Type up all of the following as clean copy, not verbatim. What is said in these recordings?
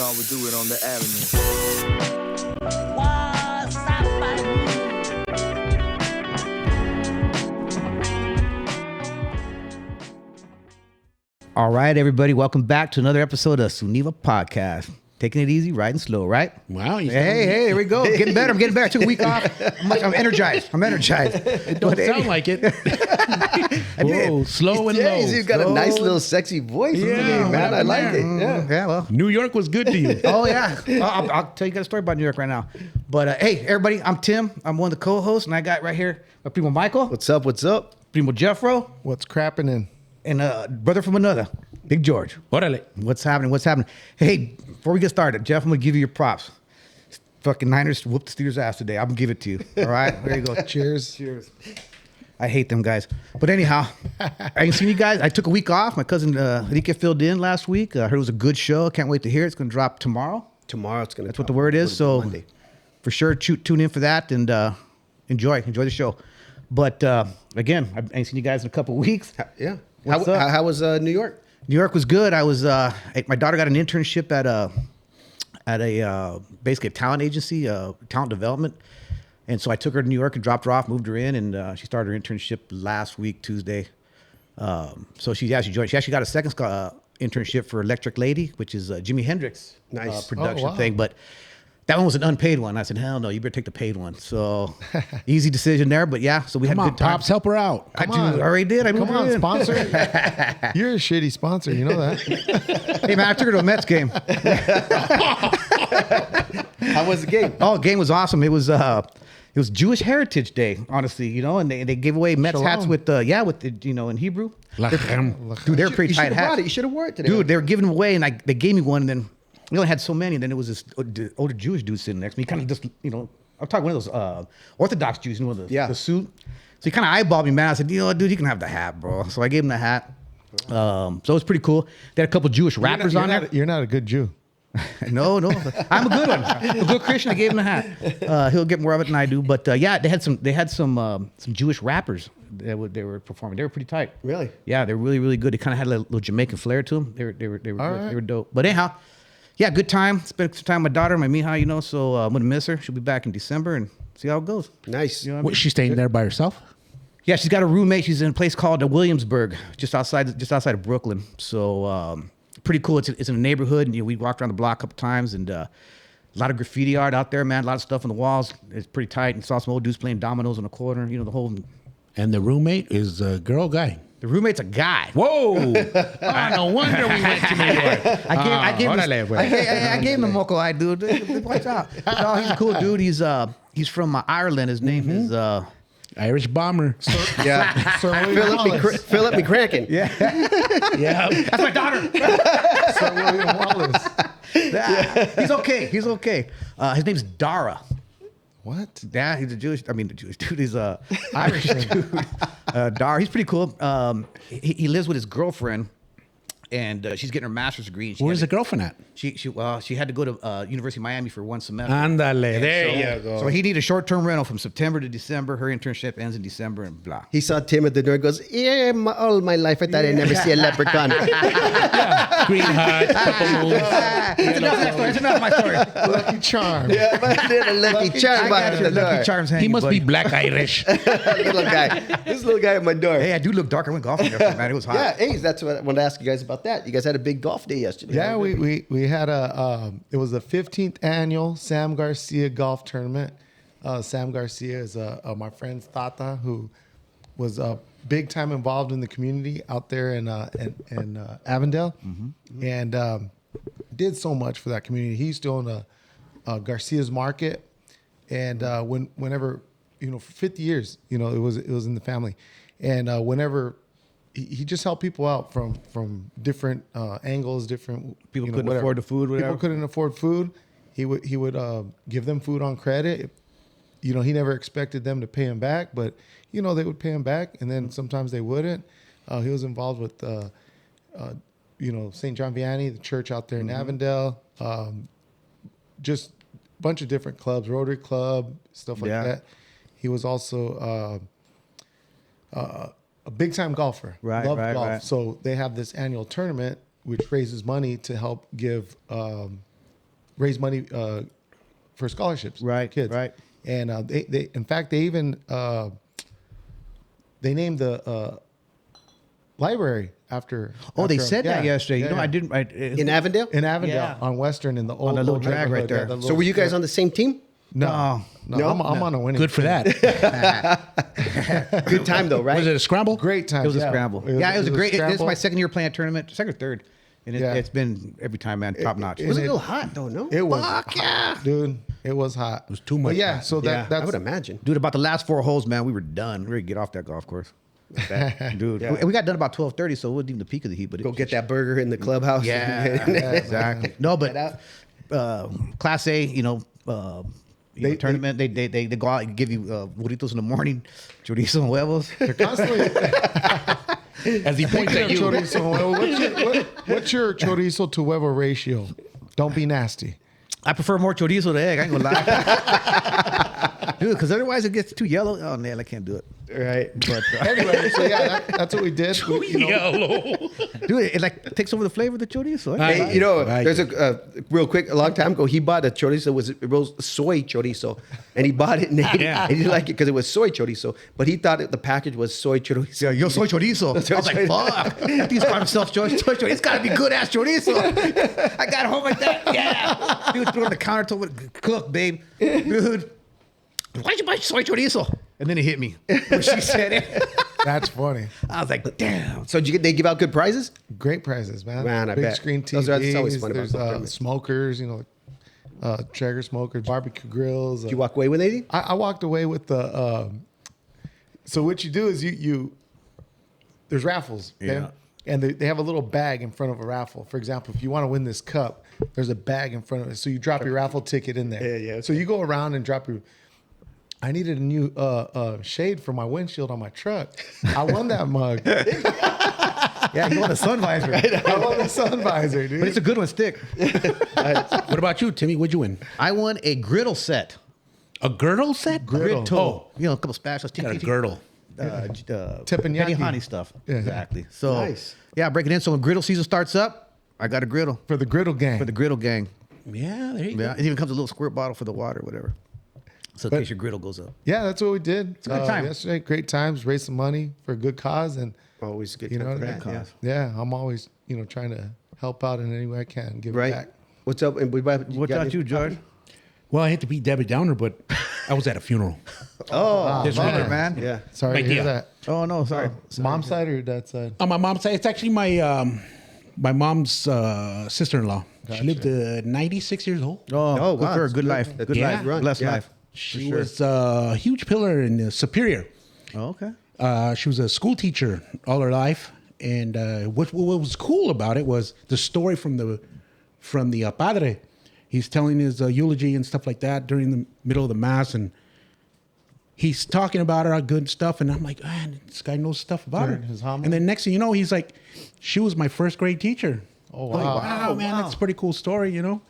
thought we'd do it on the avenue. Waas, Sappening. All right, everybody, welcome back to another episode of SeunevA Podcast. Taking it easy, riding slow, right? Wow. Hey, here we go. Getting better. I'm getting better. I took a week off. I'm energized. It don't sound like it. Whoa, slow and low. You've got a nice little sexy voice today, man. I like it. Yeah, well. New York was good to you. Oh, yeah. I'll tell you guys a story about New York right now. But, hey, everybody, I'm Tim. I'm one of the co-hosts, and I got right here my primo Michael. What's up? Primo Jeffro. What's crapping in? And brother from another, Big George. Órale. What's happening? Hey, before we get started, Jeff, I'm going to give you your props. Fucking Niners whooped the Steelers' ass today. I'm going to give it to you. All right? There you go. Cheers. I hate them guys. But anyhow, I ain't seen you guys. I took a week off. My cousin Enrique filled in last week. I heard it was a good show. Can't wait to hear it. It's going to drop tomorrow. Tomorrow it's going to That's what the word is. So Monday. For sure, tune in for that and enjoy the show. But again, I ain't seen you guys in a couple weeks. Yeah. What's up? How was New York? New York was good. I was my daughter got an internship at a basically a talent agency, talent development, and so I took her to New York and dropped her off, moved her in, and she started her internship last week Tuesday. So she joined. She actually got a second internship for Electric Lady, which is Jimi Hendrix Nice. production thing, but. That one was an unpaid one. I said, hell no, you better take the paid one. So easy decision there. But yeah, so we had a good time. Pops, help her out. I already did. I moved Come on, her in. sponsor. You're a shitty sponsor. You know that. Hey man, I took her to a Mets game. How was the game? Oh, the game was awesome. It was Jewish Heritage Day, honestly, and they gave away Mets Shalom. hats with in Hebrew. Lachem. Dude, they're pretty You should tight have brought hats. it. You should have wore it today. Dude, they were giving them away, and they gave me one, and then we only had so many, and then there was this older Jewish dude sitting next to me. He kind of just, I'm talking one of those Orthodox Jews, the suit. So he kind of eyeballed me, man. I said, dude, you can have the hat, bro. So I gave him the hat. So it was pretty cool. They had a couple Jewish rappers on there. You're not a good Jew. No, I'm a good one. A good Christian. I gave him the hat. He'll get more of it than I do. But yeah, they had some Jewish rappers that they were performing. They were pretty tight. Really? Yeah, they're really, really good. They kind of had a little Jamaican flair to them. They were good. right. They were dope. But anyhow, yeah, good time. Spent some time with my daughter, my Mija, so I'm gonna miss her. She'll be back in December and see how it goes. Nice. You know what I mean? Was she staying there by herself? Yeah, she's got a roommate. She's in a place called Williamsburg, just outside of Brooklyn. So pretty cool. It's in a neighborhood, and we walked around the block a couple times, and a lot of graffiti art out there, man. A lot of stuff on the walls. It's pretty tight. And saw some old dudes playing dominoes in the corner. The whole. And the roommate is a girl, guy. The roommate's a guy. Whoa! No wonder we went to New York. I gave him the moco eye, dude. Watch out. No, he's a cool dude. He's from Ireland. His name is. Irish bomber. Yeah. Sir William Wallace. Philip McCracken. Yeah. Yeah. That's my daughter. Sir William Wallace. He's okay. His name's Dara. What? Yeah, he's the Jewish dude. He's a Irish dude. Dara, he's pretty cool. He lives with his girlfriend, and she's getting her master's degree. And Where's the girlfriend at? She had to go to University of Miami for one semester. Ándale. There you go. So he needed a short-term rental from September to December. Her internship ends in December, and blah. He saw Tim at the door and goes, yeah, all my life I thought I'd never see a leprechaun. Green hat, couple moves. It's enough my story. Lucky Charm. Yeah, but a lucky charm I got behind your the Lucky door. Charms hanging, He must buddy. be black Irish. Little guy. This little guy at my door. Hey, I do look dark. I went golfing yesterday, man. It was hot. Yeah, hey, that's what I wanted to ask you guys about that. You guys had a big golf day yesterday. Yeah, we had it was the 15th annual Sam Garcia golf tournament. Sam Garcia is my friend's Tata, who was big time involved in the community out there in Avondale, and did so much for that community. He used to own Garcia's Market, and whenever for 50 years, it was in the family, and whenever. He just helped people out from different angles, different People couldn't afford the food, whatever. People couldn't afford food. He would give them food on credit. He never expected them to pay him back, but they would pay him back, and then sometimes they wouldn't. He was involved with St. John Vianney, the church out there in Avondale. Just a bunch of different clubs, Rotary Club, stuff like that. He was also a big time golfer. Loved golf. Right. So they have this annual tournament which raises money to help give raise money for scholarships. Right, kids. right. And they in fact, they even they named the library after. Oh, they after said him. that Yeah, yesterday. yeah, You know, yeah. I didn't. In Avondale? In Avondale Yeah. on Western in the old the little old drag right neighborhood. there. the So little- were you guys on the same team? No, No? I'm on a winning. Good for that. Good time though, right? Was it a scramble? Great time. It was a scramble. It was a great. This is my second year playing a tournament, second or third, and Yeah. it's been every time, man, top notch. It was a little hot though, no? It was Fuck yeah. dude. It was hot. It was too much yeah, hot. so Yeah, that's I would imagine. Dude, about the last 4 holes, man, we were done. We were ready to get off that golf course. Dude, Yeah. we got done about 12:30, so it wasn't even the peak of the heat. But Go get that burger in the clubhouse. Yeah, exactly. No, but Class A, tournament. They go out and give you burritos in the morning, chorizo and huevos. They're constantly. As he points at you. Chorizo, what's your chorizo to huevo ratio? Don't be nasty. I prefer more chorizo to egg. I ain't gonna lie, dude, because otherwise it gets too yellow. Oh man, I can't do it. Right. But Anyway, so yeah, that's what we did. Yellow. dude, it like takes over the flavor of the chorizo. Hey, Right. there's a real quick. A long time ago, he bought a chorizo. It was soy chorizo, and he bought it and ate Yeah. it. And he didn't like it because it was soy chorizo, but he thought the package was soy chorizo. Yeah, yo soy chorizo. I was like, fuck. These call themselves soy chorizo. It's gotta be good ass chorizo. I got home like that. Yeah. Dude, threw it on the counter, told me to cook, babe. Dude, why'd you buy soy chorizo? And then it hit me when she said it. That's funny. I was like, damn. So they give out good prizes? Great prizes, man. Man, I Big bet. screen TVs. That's always fun about There's tournaments. smokers, Traeger smokers, barbecue grills. Did you walk away with anything? I walked away with the. So what you do is you there's raffles, okay? Yeah. And they have a little bag in front of a raffle. For example, if you want to win this cup, there's a bag in front of it. So you drop your raffle ticket in there. Yeah. So you go around and drop your. I needed a new shade for my windshield on my truck. I won that mug. Yeah, you want a sun visor. I won the sun visor, dude. But it's a good one, stick. What about you, Timmy? What'd you win? I won a griddle set. A girdle set? Griddle. Oh, a couple spatulas. Got a girdle. Teppanyaki honey stuff. Yeah. Exactly. So, Nice. yeah, break it in. So when griddle season starts up, I got a griddle For the griddle gang. for the griddle gang. Yeah, there you Yeah, it even comes with a little squirt bottle for the water, whatever. So in case your griddle goes up. Yeah, that's what we did. a good time. Yesterday. Great times, raised some money for a good cause, and Always good. you know, time for that, yeah. yeah, I'm always trying to help out in any way I can, give it Right. back. What's up? And What about you, George? Well, I hate to be Debbie Downer, but I was at a funeral. Oh, This bummer, weekend. man. Yeah. Sorry Right to hear there. that. Oh no, sorry. Mom's side or your dad's side? On my mom's side, it's actually my mom's sister-in-law. She lived 96 years old. Oh, Oh, good wow, for her. that's Good good. life. That's Good yeah. life. Run. Blessed Yeah. life. She was a huge pillar in Superior. Oh, okay. She was a school teacher all her life, and what was cool about it was the story from the padre. He's telling his eulogy and stuff like that during the middle of the mass, and he's talking about her good stuff, and I'm like, man, this guy knows stuff about her. During his homily? And then next thing you know, he's like, she was my first grade teacher. Oh, I'm like, wow. wow, man, that's a pretty cool story, And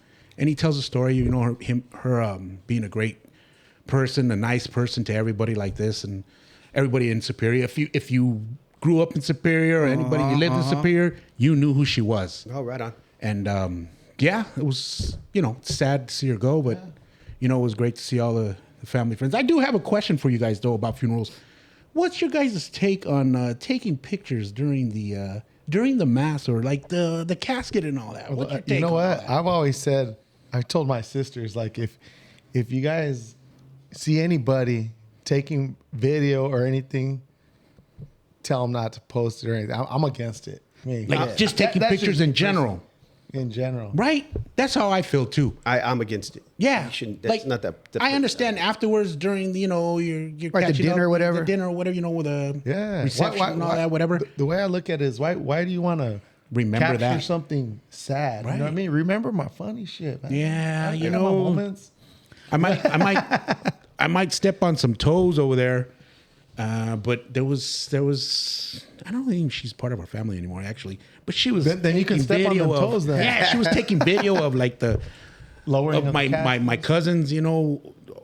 he tells a story, her being a great person, a nice person to everybody like this, and everybody in Superior. If you grew up in Superior or anybody you lived in Superior, you knew who she was. Oh, right on. And yeah, it was sad to see her go, but it was great to see all the family friends. I do have a question for you guys though about funerals. What's your guys' take on taking pictures during the mass or like the casket and all that? What's your take You know on all what? that? I've always said, I told my sisters, like, if you guys see anybody taking video or anything, tell them not to post it or anything. I'm against it. Like just taking that's pictures just in general, in general. right? That's how I feel too. I'm against it. Yeah, You shouldn't. That's not that. I understand afterwards during your Right, the catching dinner up, or whatever. the dinner or whatever, with a Yeah. reception and all that, whatever. The way I look at it is, why do you want to Remember capture that. something sad? You know what I Right. mean? Remember my funny shit, man. Yeah, I you got my know. moments. I might step on some toes over there, but there was I don't think she's part of our family anymore actually, but she was. Then you can taking step on video them of- toes then. Yeah, she was taking video of like the Lowering of of my the casket. my cousins,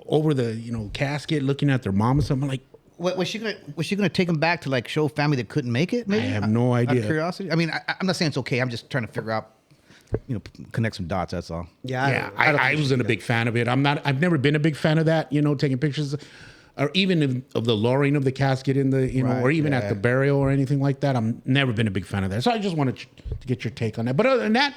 over the casket, looking at their mom or something. Like, Was she gonna take him back to like show family that couldn't make it? Maybe I have no Out of idea. curiosity. I mean, I'm not saying it's okay. I'm just trying to figure out connect some dots. That's all. Yeah, I wasn't a big fan of it. I've never been a big fan of that, taking pictures or even of the lowering of the casket in the, or even at the burial or anything like that. I've never been a big fan of that. So I just wanted to get your take on that. But other than that,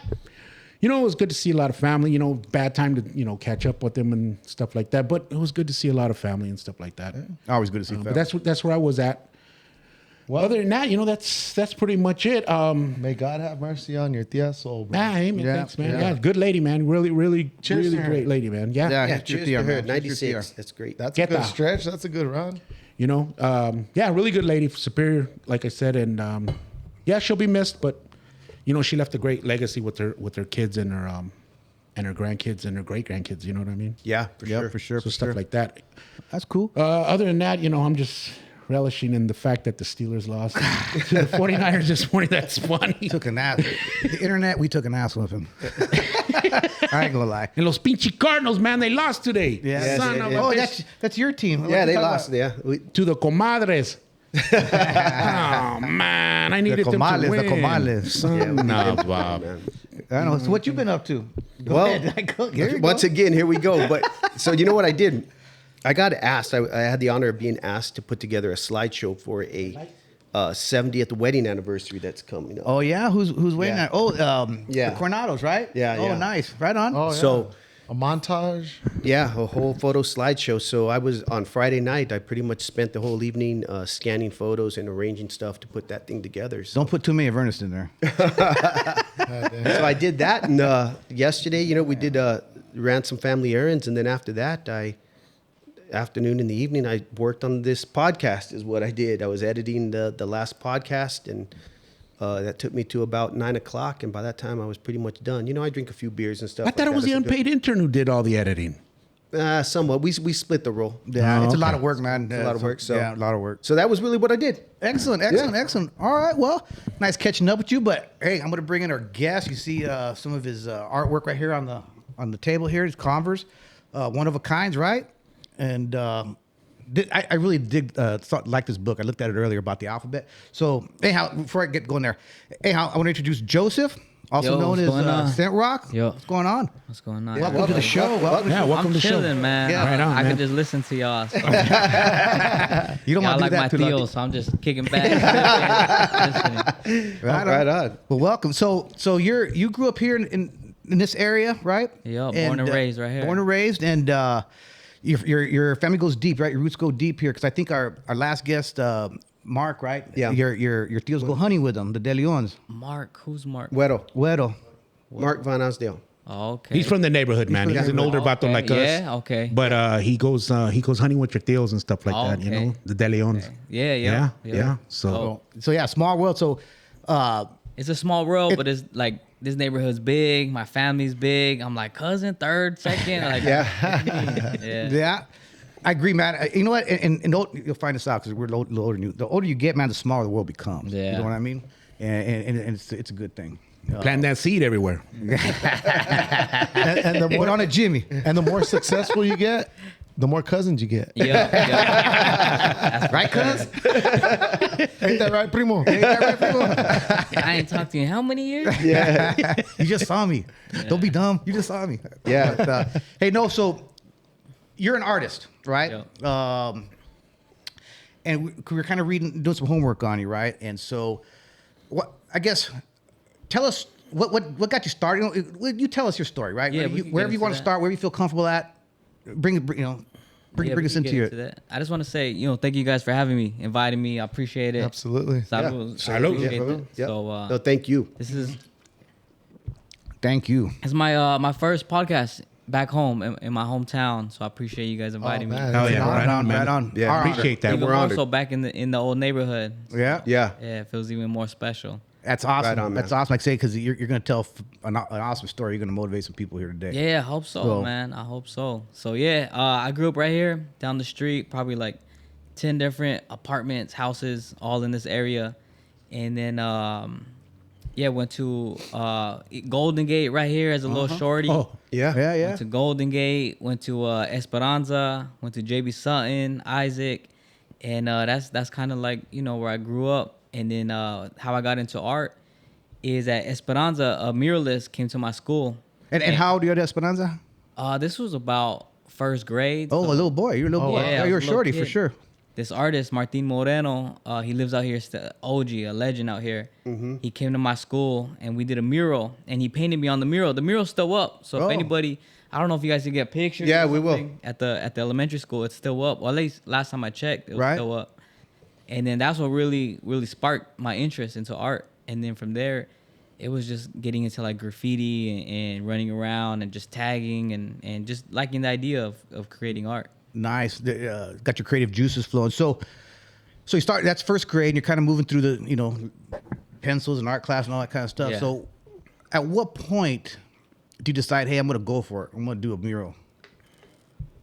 it was good to see a lot of family, bad time to, catch up with them and stuff like that. But it was good to see a lot of family and stuff like that. Always good to see family. But that's where I was at. Well, other than that, that's pretty much it. May God have mercy on your tia's soul, bro. Amen. Thanks, man. Yeah, good lady, man. Really, really, really great lady, man. Yeah. Cheers to her. 96. That's great. That's a good stretch. That's a good run. Really good lady, superior, like I said, and she'll be missed, but she left a great legacy with her kids and her grandkids and her great grandkids. You know what I mean? Yeah, For sure. So stuff like that. That's cool. Other than that, I'm just relishing in the fact that the Steelers lost to the 49ers this morning. That's funny. Took an ass. The internet, we took an ass with him. I ain't gonna lie. And los pinche Cardinals, man, they lost today. Yeah. Son of a Oh, bitch. that's your team. Yeah, they lost. Yeah. To the comadres. Oh man, I needed them to win. The comales. Son of Bob. I know. So what you been up to? Go ahead. Here you Once go. again, here we go. But so you know what I did? I got asked. I had the honor of being asked to put together a slideshow for a 70th wedding anniversary that's coming up. Oh yeah, who's waiting? Yeah. At? Oh, Yeah. the Coronados, right? Yeah, Oh, yeah. nice. Right on. Oh, yeah. So a montage. yeah, a whole photo slideshow. So I was on Friday night. I pretty much spent the whole evening scanning photos and arranging stuff to put that thing together. So, Don't put too many of Ernest in there. so I did that, and yesterday, we did ran some family errands, and then after that, afternoon and the evening, I worked on this podcast. Is what I did. I was editing the last podcast, and that took me to about 9:00. And by that time, I was pretty much done. I drink a few beers and stuff. I thought it was the unpaid intern who did all the editing. Somewhat. We split the role. Yeah, it's a lot okay. of work, man. It's a lot of work. So yeah, a lot of work. So that was really what I did. Excellent. All right, well, nice catching up with you. But hey, I'm gonna bring in our guest. You see some of his artwork right here on the table here. His Converse, one of a kinds, right? And I really like this book. I looked at it earlier about the alphabet. So anyhow, before I get going there, I want to introduce Joseph, also Yo, known what's as going on? Sentrock. Yo. What's going on? What's going on? Welcome to the show. Welcome. Yeah, welcome I'm to the show. chilling, man. Yeah. Right on, I man. could just listen to y'all. So. You don't Y'all want to do like my that too deal, long. so I'm just kicking back. listening. Right on. Well, welcome. So you grew up here in this area, right? Yeah, born and raised right here. Born and raised, and your family goes deep, right? Your roots go deep here, because I think our last guest, Mark, right? Yeah. Your tios go hunting with them, the De Leons. Mark, who's Mark? Güero. Mark Van Asdale. Oh, okay. He's from the neighborhood, man. He's an older vato Okay, like us. yeah, okay. But he goes hunting with your deals and stuff like Oh, that. okay. The De Leons. Yeah. Yeah. So Oh. So yeah, small world. So It's a small world, but it's like this neighborhood's big. My family's big. I'm like cousin, third, second. Like, yeah. yeah. I agree, man. You know what? And you'll find this out because we're a little older than you. The older you get, man, the smaller the world becomes. Yeah. You know what I mean? And it's a good thing. plant that seed everywhere. And the Put more on a Jimmy. and the more successful you get, the more cousins you get. Yeah. Right, cuz? Ain't that right, primo? I ain't talked to you in how many years? Yeah. You just saw me. Don't be dumb. You just saw me. Yeah. But, hey, no, so you're an artist, right? And we're kind of doing some homework on you, right? And so, tell us what got you started. You tell us your story, right? Yeah, we can get wherever you into want to that. start, wherever you feel comfortable at, bring Yeah, us we can into get it. that. I just want to say, thank you guys for having me, inviting me. I appreciate it. Absolutely. Salud. Salud. Appreciate Yeah. it. Yeah. So No, thank you. this is Thank you. it's my first podcast back home in my hometown. So I appreciate you guys inviting man. me. Oh It's yeah, an right honor. on, man. Right on. Yeah, Our appreciate that. Even We're more honored. so back in the old neighborhood. Yeah. Yeah. Yeah, it feels even more special. That's awesome. Right on, man. That's awesome. Like I say, because you're going to tell an awesome story. You're going to motivate some people here today. Yeah, I hope so, So- man. I hope so. So yeah, I grew up right here down the street, probably like 10 different apartments, houses, all in this area. And then went to Golden Gate right here as a little shorty. Oh, Yeah. Yeah, yeah. Went to Golden Gate, went to Esperanza, went to JB Sutton, Isaac, and that's kind of like where I grew up. And then how I got into art is at Esperanza. A muralist came to my school. And how old are you at Esperanza? This was about first grade. Oh, so- a little boy. You're a little boy. yeah, I Yeah, was you're a a little shorty for kid. sure. This artist, Martin Moreno, he lives out here, OG, a legend out here. He came to my school and we did a mural and he painted me on the mural. The mural's still up. So Oh. if anybody, I don't know if you guys can get pictures. Yeah, or we will. something. At the elementary school, it's still up. Well, at least last time I checked, it was Right. still up. And then that's what really sparked my interest into art. And then from there, it was just getting into like graffiti and running around and just tagging and just liking the idea of creating art. Nice. Got your creative juices flowing. So you start. That's first grade, and you're kind of moving through the pencils and art class and all that kind of stuff. Yeah. So, at what point do you decide, hey, I'm gonna go for it? I'm gonna do a mural.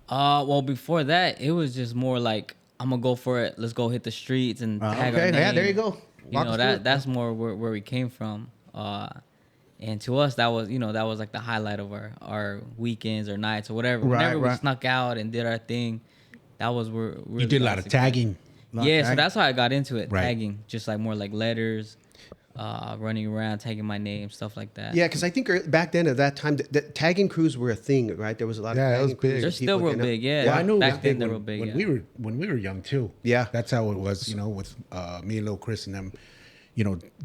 Well, before that, it was just more like I'm gonna go for it. Let's go hit the streets and tag our Okay. Yeah. name. There you go. You Walk know us through it. that's more where we came from. And to us, that was like the highlight of our weekends or nights or whatever. Right, Whenever we right. snuck out and did our thing, that was where You did a lot of tagging. Yeah, so tagging. that's how I got into it. Right. Tagging, just like more like letters, running around, tagging my name, stuff like that. Yeah, because I think back then at that time, the tagging crews were a thing, right? There was a lot Yeah, it of was tagging crews. big. They're and still people real getting up- big. Yeah, Well, I know it was back big then they're when, real big. when Yeah. we were young too. Yeah. That's how it was, with me and Lil Chris and them,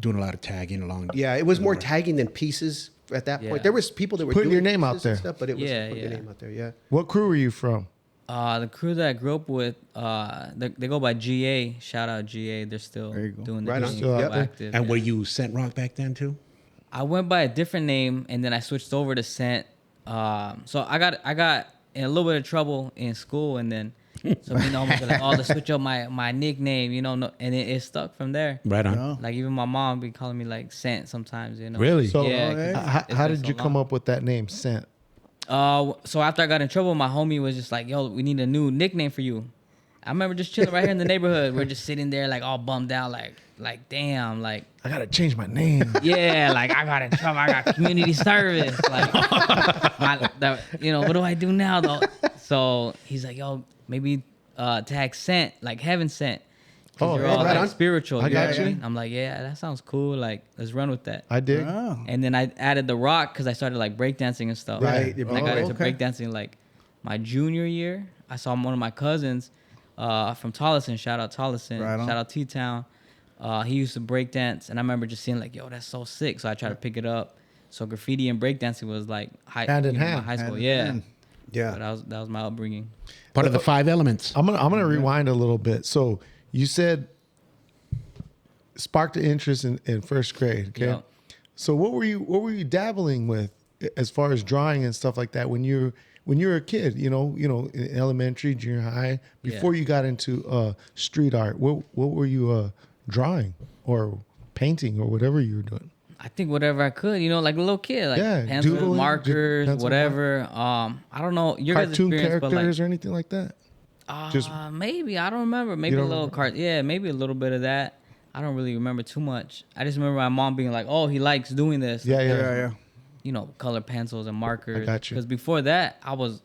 doing a lot of tagging along. Yeah, it was more tagging than pieces at that Yeah. point. There was people that were Putting doing your name out pieces and there. stuff, but it was Yeah, putting your yeah. name out there. Yeah. What crew were you from? The crew that I grew up with, they go by GA. Shout out GA. They're still There you go. doing Right their on. thing, Still still out there? active. And yeah. were you Sentrock back then too? I went by a different name and then I switched over to Scent. So I got in a little bit of trouble in school and then so me and almost like, oh, let's switch up my nickname, and it stuck from there. Right on. Oh. Like even my mom be calling me like Scent sometimes, Really? So Yeah, 'cause it's how been did so you come long. up with that name, Scent? So after I got in trouble, my homie was just like, yo, we need a new nickname for you. I remember just chilling right here in the neighborhood. We're just sitting there like all bummed out, like damn, like I gotta change my name. yeah, like I got in trouble. I got community service. Like, what do I do now though? So he's like, yo, maybe tag Scent, like heaven sent. Oh, You're yeah, all right like on. spiritual. I you know got what I you. mean? I'm like, yeah, that sounds cool. Like, let's run with that. I dig. Oh. And then I added the rock because I started like breakdancing and stuff. Right. And I got into okay. breakdancing like my junior year. I saw one of my cousins from Tolleson. Shout out Tolleson. Right on. Shout out T-Town. He used to breakdance. And I remember just seeing like, yo, that's so sick. So I tried to pick it up. So graffiti and breakdancing was like Hand in my hand. high school. Hand in Yeah. hand. Yeah. So that was my upbringing. Part of the 5 elements. I'm gonna rewind a little bit. So you said sparked the interest in first grade. Okay. Yeah. So what were you dabbling with as far as drawing and stuff like that when you were a kid? In elementary, junior high, before you got into street art. What were you drawing or painting or whatever you were doing? I think whatever I could, like a little kid, like Yeah, pencils, doodling, markers, pencil, whatever. I don't know your guys' Cartoon experience, but characters like, or anything like that? just- maybe I don't remember. Maybe a don't little remember? Yeah, maybe a little bit of that. I don't really remember too much. I just remember my mom being like, "Oh, he likes doing this." Yeah. Color pencils and markers. got you. Because before that, I was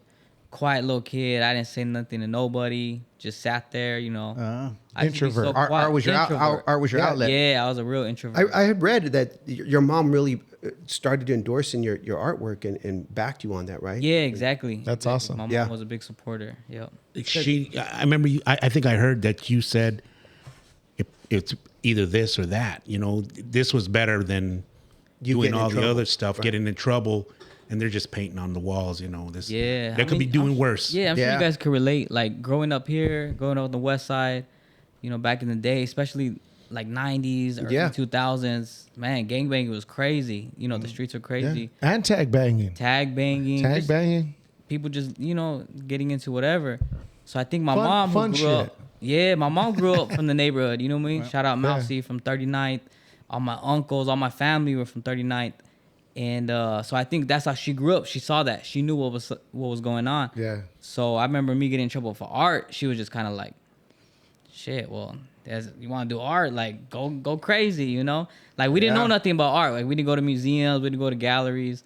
quiet little kid. I didn't say nothing to nobody. Just sat there. I used to be Introvert. so Art quiet. was your Introvert. art was your outlet. Yeah, I was a real introvert. I had read that your mom really started endorsing your artwork and backed you on that, right? Yeah, exactly. That's Exactly. awesome. My mom Yeah. was a big supporter. Yep. I remember I think I heard that you said it's either this or that. This was better than You doing getting in all the trouble. other stuff, Right. getting in trouble, and they're just painting on the walls. This. Yeah, They could be doing worse. Yeah, I'm sure Yeah. you guys could relate. Like growing up here, growing up on the west side, back in the day, especially like 90s, early Yeah. 2000s, man, gangbanging was crazy. The streets were Yeah. crazy. And tag banging. Tag banging. Tag just banging. people just, getting into whatever. So I think my Fun- mom fun who grew shit. up. Yeah, my mom grew up from the neighborhood. You know what I mean? Shout out Mousy from 39th. All my uncles, all my family were from 39th. And so I think that's how she grew up. She saw that. She knew what was going on. Yeah. So I remember me getting in trouble for art. She was just kind of like, shit, well, you want to do art? Like, go crazy, Like, we didn't know nothing about art. Like, we didn't go to museums. We didn't go to galleries.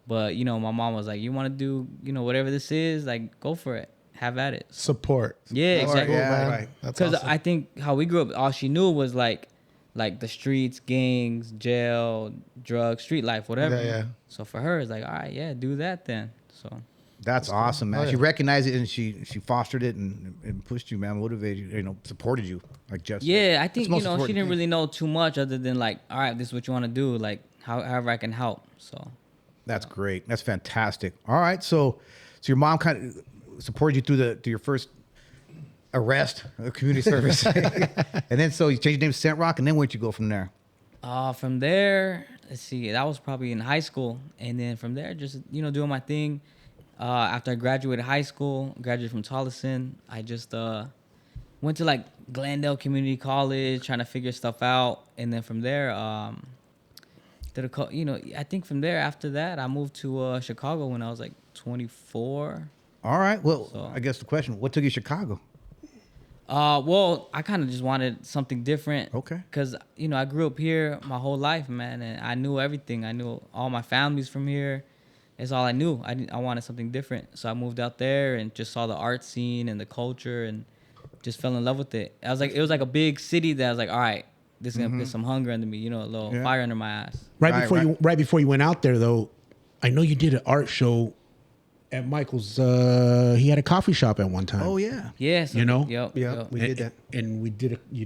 But, my mom was like, you want to do, whatever this is? Like, go for it. Have at it. Support. Yeah, That's exactly. cool, man. Right. That's Because awesome. I think how we grew up, all she knew was, like, like the streets, gangs, jail, drugs, street life, whatever. Yeah. So for her, it's like, all right, yeah, do that then. So That's awesome, man. Oh, yeah. She recognized it and she fostered it and pushed you, man, motivated you, supported you, like Jeff said. yeah, I That's think the most she important didn't thing. really know too much other than like, all right, this is what you want to do, like however I can help. So That's great. That's fantastic. All right, so your mom kind of supported you through your first arrest, community service, and then so you changed your name to Sentrock, and then where'd you go from there? from there, let's see, that was probably in high school, and then from there, just doing my thing. After I graduated high school, graduated from Tolleson, I just went to like Glendale Community College, trying to figure stuff out, and then from there, I think from there after that, I moved to Chicago when I was like 24. All right. Well, So- I guess the question: what took you to Chicago? Well, I kind of just wanted something different. Okay. Because, I grew up here my whole life, man, and I knew everything. I knew all my family's from here. It's all I knew. I wanted something different. So I moved out there and just saw the art scene and the culture and just fell in love with it. It was like a big city that I was like, all right, this is going to put some hunger under me, a little Yeah. fire under my ass. Right before you went out there, though, I know you did an art show at Michael's. He had a coffee shop at one time. Oh yeah. Yeah. So, You Yep. We did that. and you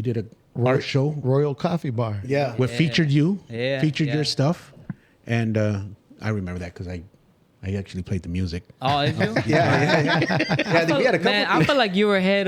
did a art show Royal Coffee Bar. Yeah. what featured you, Yeah, featured yeah. your stuff, and I remember that because I actually played the music. Oh, did you? Yeah. I think we had a couple. Man, I feel like you were ahead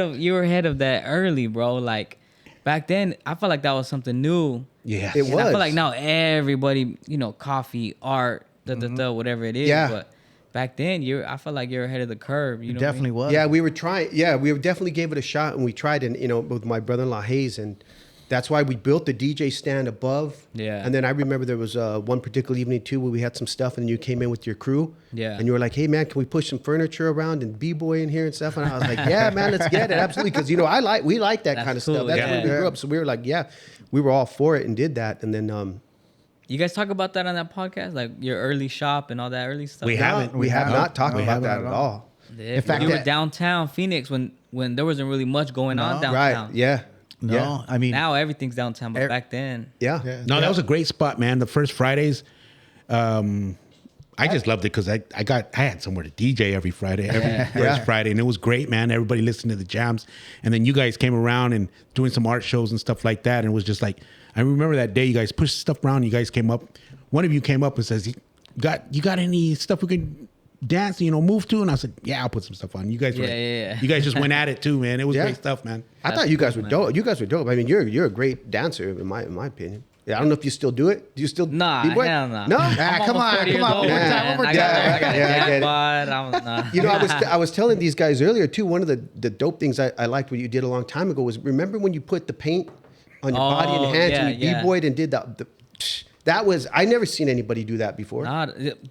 of that early, bro. Like back then, I felt like that was something new. Yeah, It And I was. feel like now everybody, coffee, art, whatever it is. Yeah. But back then, I felt like you're ahead of the curve. You know what I Definitely mean? was. Yeah, we were trying. Yeah, we definitely gave it a shot, and we tried, and with my brother-in-law Highz, and that's why we built the DJ stand above. Yeah. And then I remember there was one particular evening too where we had some stuff, and you came in with your crew. Yeah. And you were like, "Hey man, can we push some furniture around and b-boy in here and stuff?" And I was like, "Yeah, man, let's get it, absolutely." Because we like that That's kind of cool, stuff. That's yeah. where we grew up. So we were like, "Yeah," we were all for it and did that, and then You guys talk about that on that podcast, like your early shop and all that early stuff. We haven't. we have not talked We about haven't that at at all. all. Yeah, In fact, you were that- downtown Phoenix when there wasn't really much going on downtown. Right? Yeah. No, Yeah. I mean, Now everything's downtown, but back then, Yeah. Yeah. No, that was a great spot, man. The first Fridays, I just loved it because I had somewhere to DJ every Friday, first Friday, and it was great, man. Everybody listened to the jams, and then you guys came around and doing some art shows and stuff like that, and it was just like I remember that day. You guys pushed stuff around. You guys came up. One of you came up and says, "You got any stuff we could dance, move to?" And I said, "Yeah, I'll put some stuff on." You guys, Yeah. You guys just went at it too, man. It was Yeah. great stuff, man. I thought you guys were dope. You guys were dope. I mean, you're a great dancer in my opinion. Yeah, I don't know if you still do it. Do you still? Nah, B-boy? hell no. No. Ah, come on, come on, one more time, one more I time. got a Yeah, I get it. jackpot. Nah. You know, I was telling these guys earlier too. One of the dope things I liked what you did a long time ago was remember when you put the paint on your body and Oh, hands yeah, and you yeah. b-boyed and did that was I never seen anybody do that before.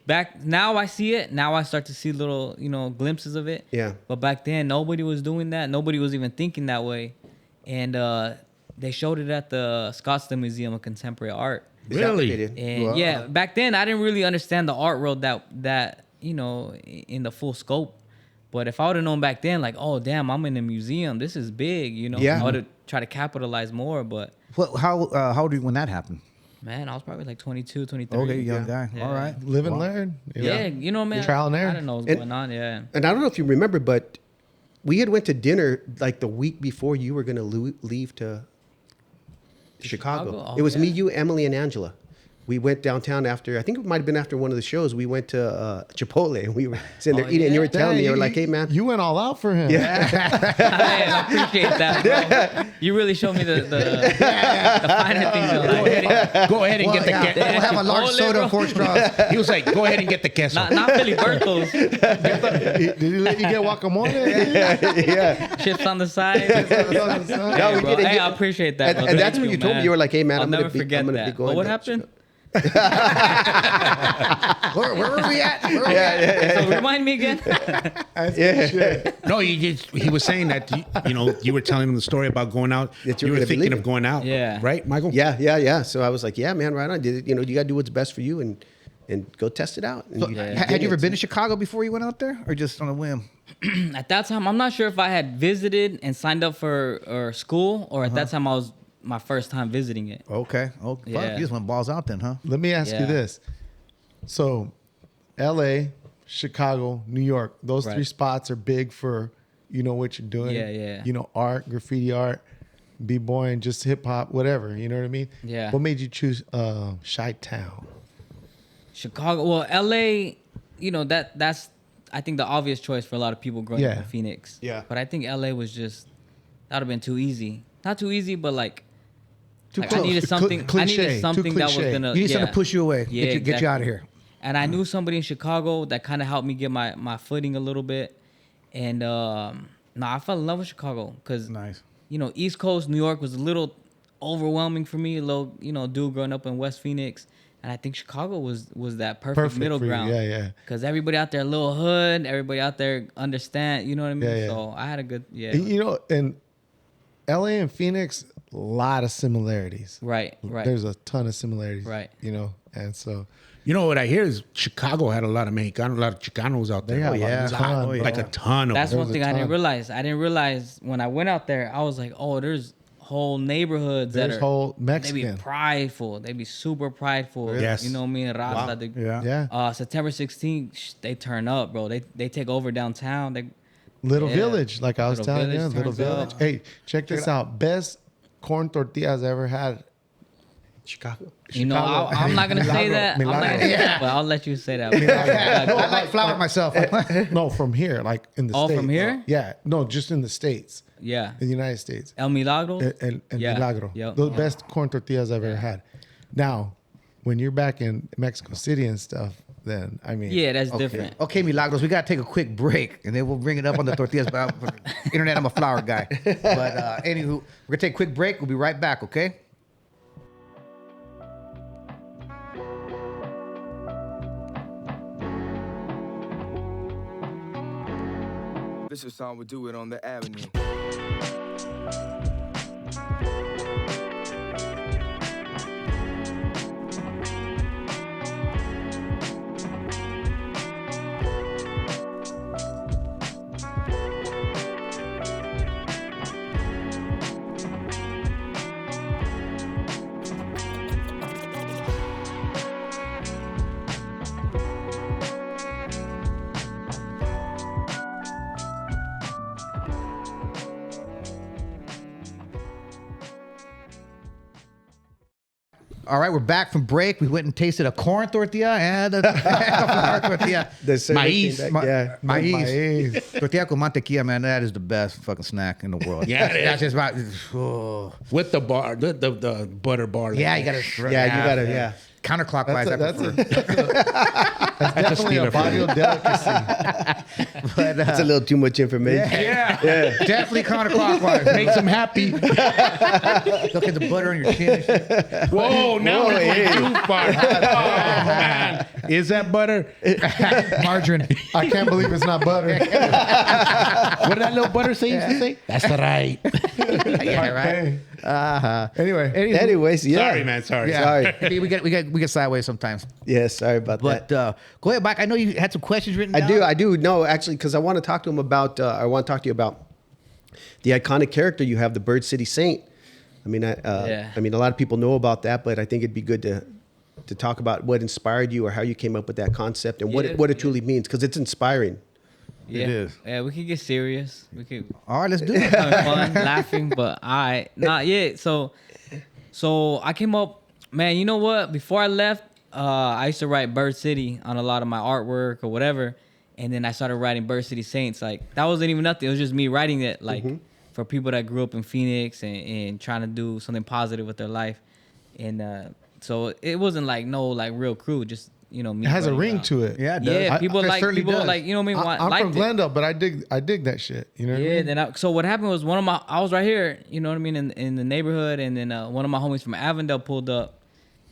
Back now, I see it. Now I start to see little, glimpses of it. Yeah. But back then, nobody was doing that. Nobody was even thinking that way, and they showed it at the Scottsdale Museum of Contemporary Art. Is that what Really? they did? And Wow. yeah, back then I didn't really understand the art world that in the full scope. But if I would have known back then, like, oh damn, I'm in a museum. This is big, Yeah. I would have tried to capitalize more. But how old were you when that happened? man, I was probably like 22, 23. Okay, young guy. Yeah. All right. Live and learn. Yeah, man. Trial and error. I don't know what's And- going on. Yeah. And I don't know if you remember, but we had went to dinner like the week before you were going to leave to Chicago. Chicago? Oh, It was me, yeah. you, Emily, and Angela. We went downtown after, I think it might have been after one of the shows. We went to Chipotle and we were sitting there Oh, eating. And you were yeah? telling me, you were you- like, "Hey, man." You went all out for him. I appreciate that, bro. You really showed me the finer things in life. Go ahead and get the Yeah, we'll have a large Chipotle, soda bro. and 4 straws. He was like, "Go ahead and get the queso." Not Filiberto's. Did he let you get guacamole? Yeah. Chips on the side. No, we Bro, did it. hey, I appreciate that. And bro. that's Thank what you told me. You were like, "Hey, man, I'll I'm gonna never be- forget I'm gonna be that. going But what to happened? Where were we at? Where were we at? So remind me again. No, he was saying that you were telling him the story about going out. That you You were were gonna be thinking leaving. of going out. Yeah. Right, Michael? Yeah. So I was like, "Yeah, man, right on. Did it, you got to do what's best for you and go test it out." And So, you had did you ever it. been to Chicago before you went out there, or just on a whim? At that time, I'm not sure if I had visited and signed up for school, or at that time I was my first time visiting it. Okay. Oh, fuck. Yeah. You just went balls out then, huh? Let me ask you Yeah. this. So, L.A., Chicago, New York, those Right. 3 spots are big for, you know, what you're doing. Yeah, yeah. You know, art, graffiti art, b-boying, just hip-hop, whatever. You know what I mean? Yeah. What made you choose Chi-Town? Chicago, well, LA, you know, that's I think the obvious choice for a lot of people growing up Yeah. in Phoenix. Yeah. But I think LA was just that would have been too easy. Not too easy, but like Too I close. needed Too something. cliche, I needed too something that was cliche. gonna. You need something to push you away. Yeah, Get you out of here. And I knew somebody in Chicago that kind of helped me get my footing a little bit. And I fell in love with Chicago because Nice. you know, East Coast New York was a little overwhelming for me. A little, you know, dude growing up in West Phoenix, and I think Chicago was that perfect middle for you. ground. Yeah, yeah. Because everybody out there, a little hood, everybody out there understand. You know what I mean? Yeah, yeah. So I had a good, And, you know, in L.A. and Phoenix, a lot of similarities. right. There's a ton of similarities. Right. You know, and so You know what I hear is Chicago had a lot of Mexicanos, a lot of Chicanos out there. They have Oh, yeah. a ton, Oh, yeah. Like a ton of That's them. one There's a thing I didn't ton. realize. I didn't realize when I went out there. I was like, oh, there's whole neighborhoods that There's are whole They Mexican. be prideful. They be super prideful. Yes. You know what I mean? Rasta, they- Yeah. Yeah. September 16th, they turn up, bro. They take over downtown. They Little Yeah. Village, like I was Little telling you, Village Little turns Village. up. Hey, check this out. Best corn tortillas I ever had. Chicago. You know, Chicago. I'm not gonna say Milagro, that. I'm not Milagro. gonna say that, but I'll let you say that. I like flour myself. No, from here, like in the Oh, States. from here? Yeah. No, just in the States, Yeah. in the United States. El Milagro. And Yeah. Milagro. Yep. The best corn tortillas I've ever had. Now, when you're back in Mexico City and stuff, then, I mean. Yeah, that's Okay. different. Okay, Milagros, we got to take a quick break, and then we'll bring it up on the tortillas. But internet, I'm a flour guy. But anywho, we're going to take a quick break. We'll be right back, okay? This is how we do it on the avenue. All right, we're back from break. We went and tasted a corn tortilla and a flour tortilla. The server Maíz. came back, yeah. Maíz. Tortilla con mantequilla, man. That is the best fucking snack in the world. Yeah, it That's is. just about. Oh. With the bar, the butter bar. Yeah, you got to. Yeah, you gotta, yeah. Counterclockwise. That's I prefer. That's definitely a stealer for barrio you. delicacy. But, That's a little too much information. yeah. Definitely counterclockwise. Makes them happy. Look at the butter on your chin and shit. Whoa, now we're going too far. Oh, man. Is that butter? Margarine. I can't believe it's not butter. What did that little butter say? Used to say? That's right. Yeah, right. Anyway, Anyways, yeah. Sorry, man. Sorry. Yeah. Sorry. We get sideways sometimes. Yeah, sorry about that. But go ahead, Mike. I know you had some questions written down. I do. No, actually, because I want to talk to him about. I want to talk to you about the iconic character you have, the Bird City Saint. I mean, Yeah. I mean, a lot of people know about that, but I think it'd be good to talk about what inspired you or how you came up with that concept and what Yeah. it truly means, because it's inspiring. Yeah. is. Yeah, we could get serious. We could All right, let's do it. having fun, laughing, but not yet. So I came up, man. You know what? Before I left, I used to write Bird City on a lot of my artwork or whatever, and then I started writing Bird City Saints. Like that wasn't even nothing. It was just me writing it, like for people that grew up in Phoenix and trying to do something positive with their life, and so it wasn't like no like real crew, just me. it has a writing ring out. to it. Yeah, it does. Yeah, people It like certainly people does. like you know what I mean. I'm liked from it. Glendale, but I dig that shit. You know what I Yeah, mean? then so what happened was I was right here, you know what I mean, in the neighborhood, and then one of my homies from Avondale pulled up,